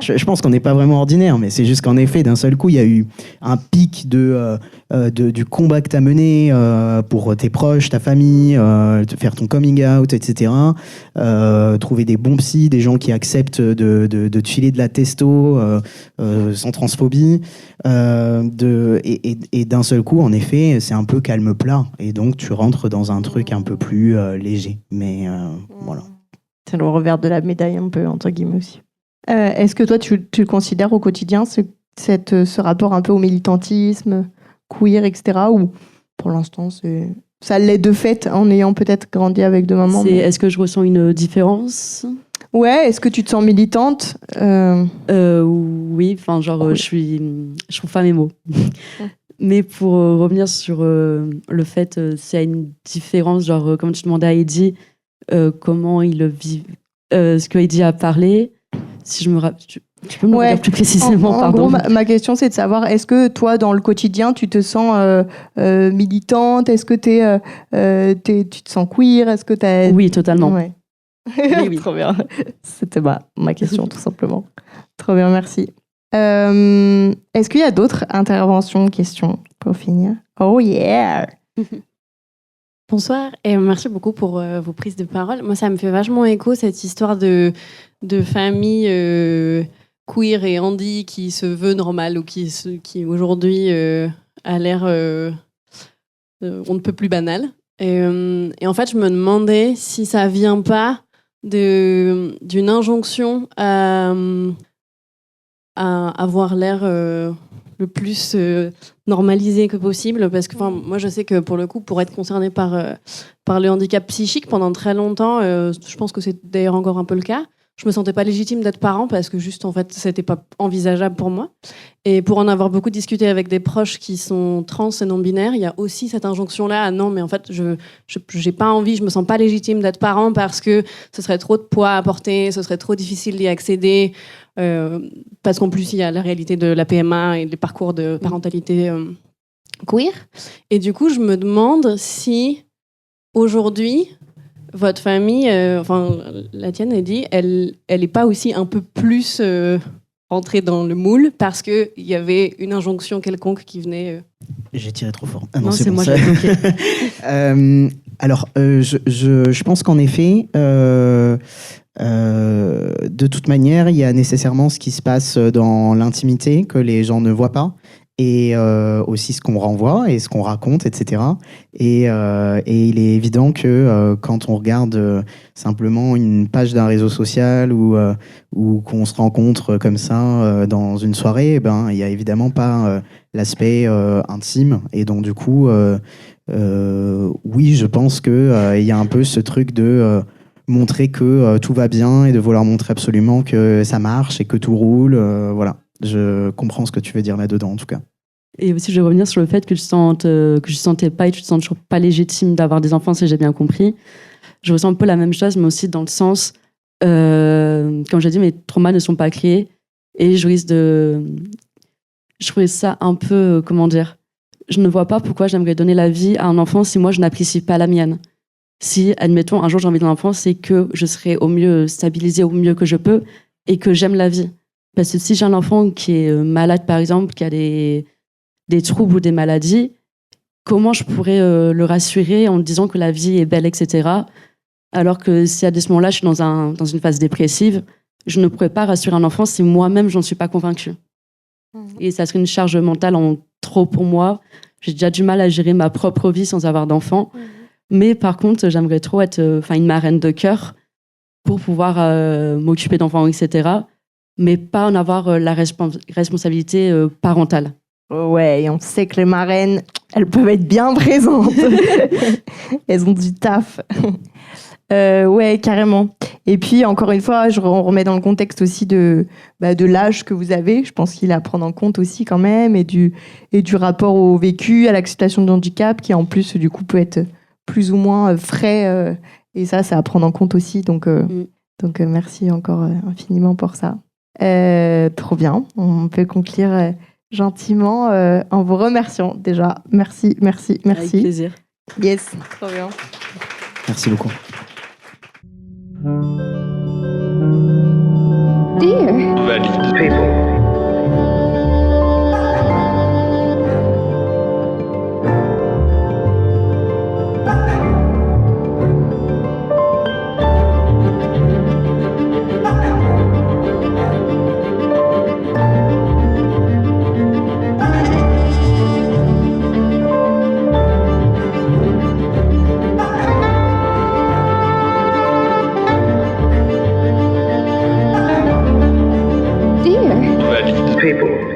je pense qu'on n'est pas vraiment ordinaire, mais c'est juste qu'en effet, d'un seul coup, il y a eu un pic du combat que tu as mené pour tes proches, ta famille, faire ton coming out, etc. Trouver des bons psys, des gens qui acceptent de te filer de la testo sans transphobie. Et d'un seul coup, en effet, c'est un peu calme plat. Et donc, tu rentres dans un truc un peu plus léger. Mais voilà. C'est le revers de la médaille, un peu, entre guillemets aussi. Est-ce que toi, tu considères au quotidien ce rapport un peu au militantisme, queer, etc. Ou pour l'instant, ça l'est de fait en ayant peut-être grandi avec 2 mamans. Est-ce que je ressens une différence ? Ouais, est-ce que tu te sens militante ? Oui, je trouve pas mes mots. Mais pour revenir sur le fait, s'il y a une différence, comme tu demandais à Eddie, comment il vit, ce que Eddie a parlé, si je me rappelle. Tu peux me le dire plus précisément, pardon. En gros, ma question, c'est de savoir, est-ce que toi, dans le quotidien, tu te sens militante ? Est-ce que tu te sens queer ? Est-ce que t'as... Oui, totalement. Ouais. Oui. Trop bien. C'était ma question, tout simplement. Trop bien, merci. Est-ce qu'il y a d'autres interventions, questions pour finir ? Oh yeah. Bonsoir et merci beaucoup pour vos prises de parole. Moi, ça me fait vachement écho, cette histoire de famille queer et handy qui se veut normale ou qui aujourd'hui a l'air on ne peut plus banal. Et en fait, je me demandais si ça vient pas d'une injonction à avoir l'air le plus normalisé que possible, parce que moi je sais que pour le coup, pour être concernée par le handicap psychique pendant très longtemps, je pense que c'est d'ailleurs encore un peu le cas, je me sentais pas légitime d'être parent parce que juste en fait c'était pas envisageable pour moi. Et pour en avoir beaucoup discuté avec des proches qui sont trans et non binaires, il y a aussi cette injonction là, non mais en fait j'ai pas envie, je me sens pas légitime d'être parent parce que ce serait trop de poids à porter, ce serait trop difficile d'y accéder, parce qu'en plus il y a la réalité de la PMA et des parcours de parentalité queer. Et du coup je me demande si aujourd'hui votre famille, la tienne, elle est pas aussi un peu plus rentrée dans le moule parce qu'il y avait une injonction quelconque qui venait... J'ai tiré trop fort. Non, c'est bon, moi, ça. j'ai bloqué. Alors, je pense qu'en effet, de toute manière, il y a nécessairement ce qui se passe dans l'intimité que les gens ne voient pas. Et aussi ce qu'on renvoie et ce qu'on raconte, etc. Et il est évident que quand on regarde simplement une page d'un réseau social ou qu'on se rencontre comme ça dans une soirée, il n'y a évidemment pas l'aspect intime. Et donc du coup, oui, je pense qu'il y a un peu ce truc de... montrer que tout va bien et de vouloir montrer absolument que ça marche et que tout roule. Voilà, je comprends ce que tu veux dire là-dedans en tout cas. Et aussi, je vais revenir sur le fait que tu sentais pas et tu te sens toujours pas légitime d'avoir des enfants, si j'ai bien compris. Je ressens un peu la même chose, mais aussi dans le sens, comme j'ai dit, mes traumas ne sont pas créés et je risque de... Je trouvais ça un peu, comment dire, je ne vois pas pourquoi j'aimerais donner la vie à un enfant si moi je n'apprécie pas la mienne. Si, admettons, un jour j'ai envie d'un enfant, c'est que je serai au mieux stabilisée au mieux que je peux et que j'aime la vie. Parce que si j'ai un enfant qui est malade, par exemple, qui a des troubles ou des maladies, comment je pourrais le rassurer en me disant que la vie est belle, etc. Alors que si à ce moment-là, je suis dans une phase dépressive, je ne pourrais pas rassurer un enfant si moi-même, je n'en suis pas convaincue. Et ça serait une charge mentale en trop pour moi. J'ai déjà du mal à gérer ma propre vie sans avoir d'enfant. Mais par contre, j'aimerais trop être une marraine de cœur pour pouvoir m'occuper d'enfants, etc. Mais pas en avoir la responsabilité parentale. Ouais, et on sait que les marraines, elles peuvent être bien présentes. Elles ont du taf. Ouais, carrément. Et puis, encore une fois, on remet dans le contexte aussi de l'âge que vous avez. Je pense qu'il est à prendre en compte aussi quand même, et du rapport au vécu, à l'acceptation de handicap, qui en plus, du coup, peut être plus ou moins frais. Et ça, c'est à prendre en compte aussi. Donc, merci encore infiniment pour ça. Trop bien. On peut conclure gentiment en vous remerciant déjà. Merci. Avec plaisir. Yes, trop bien. Merci beaucoup. Valid people. Valid people.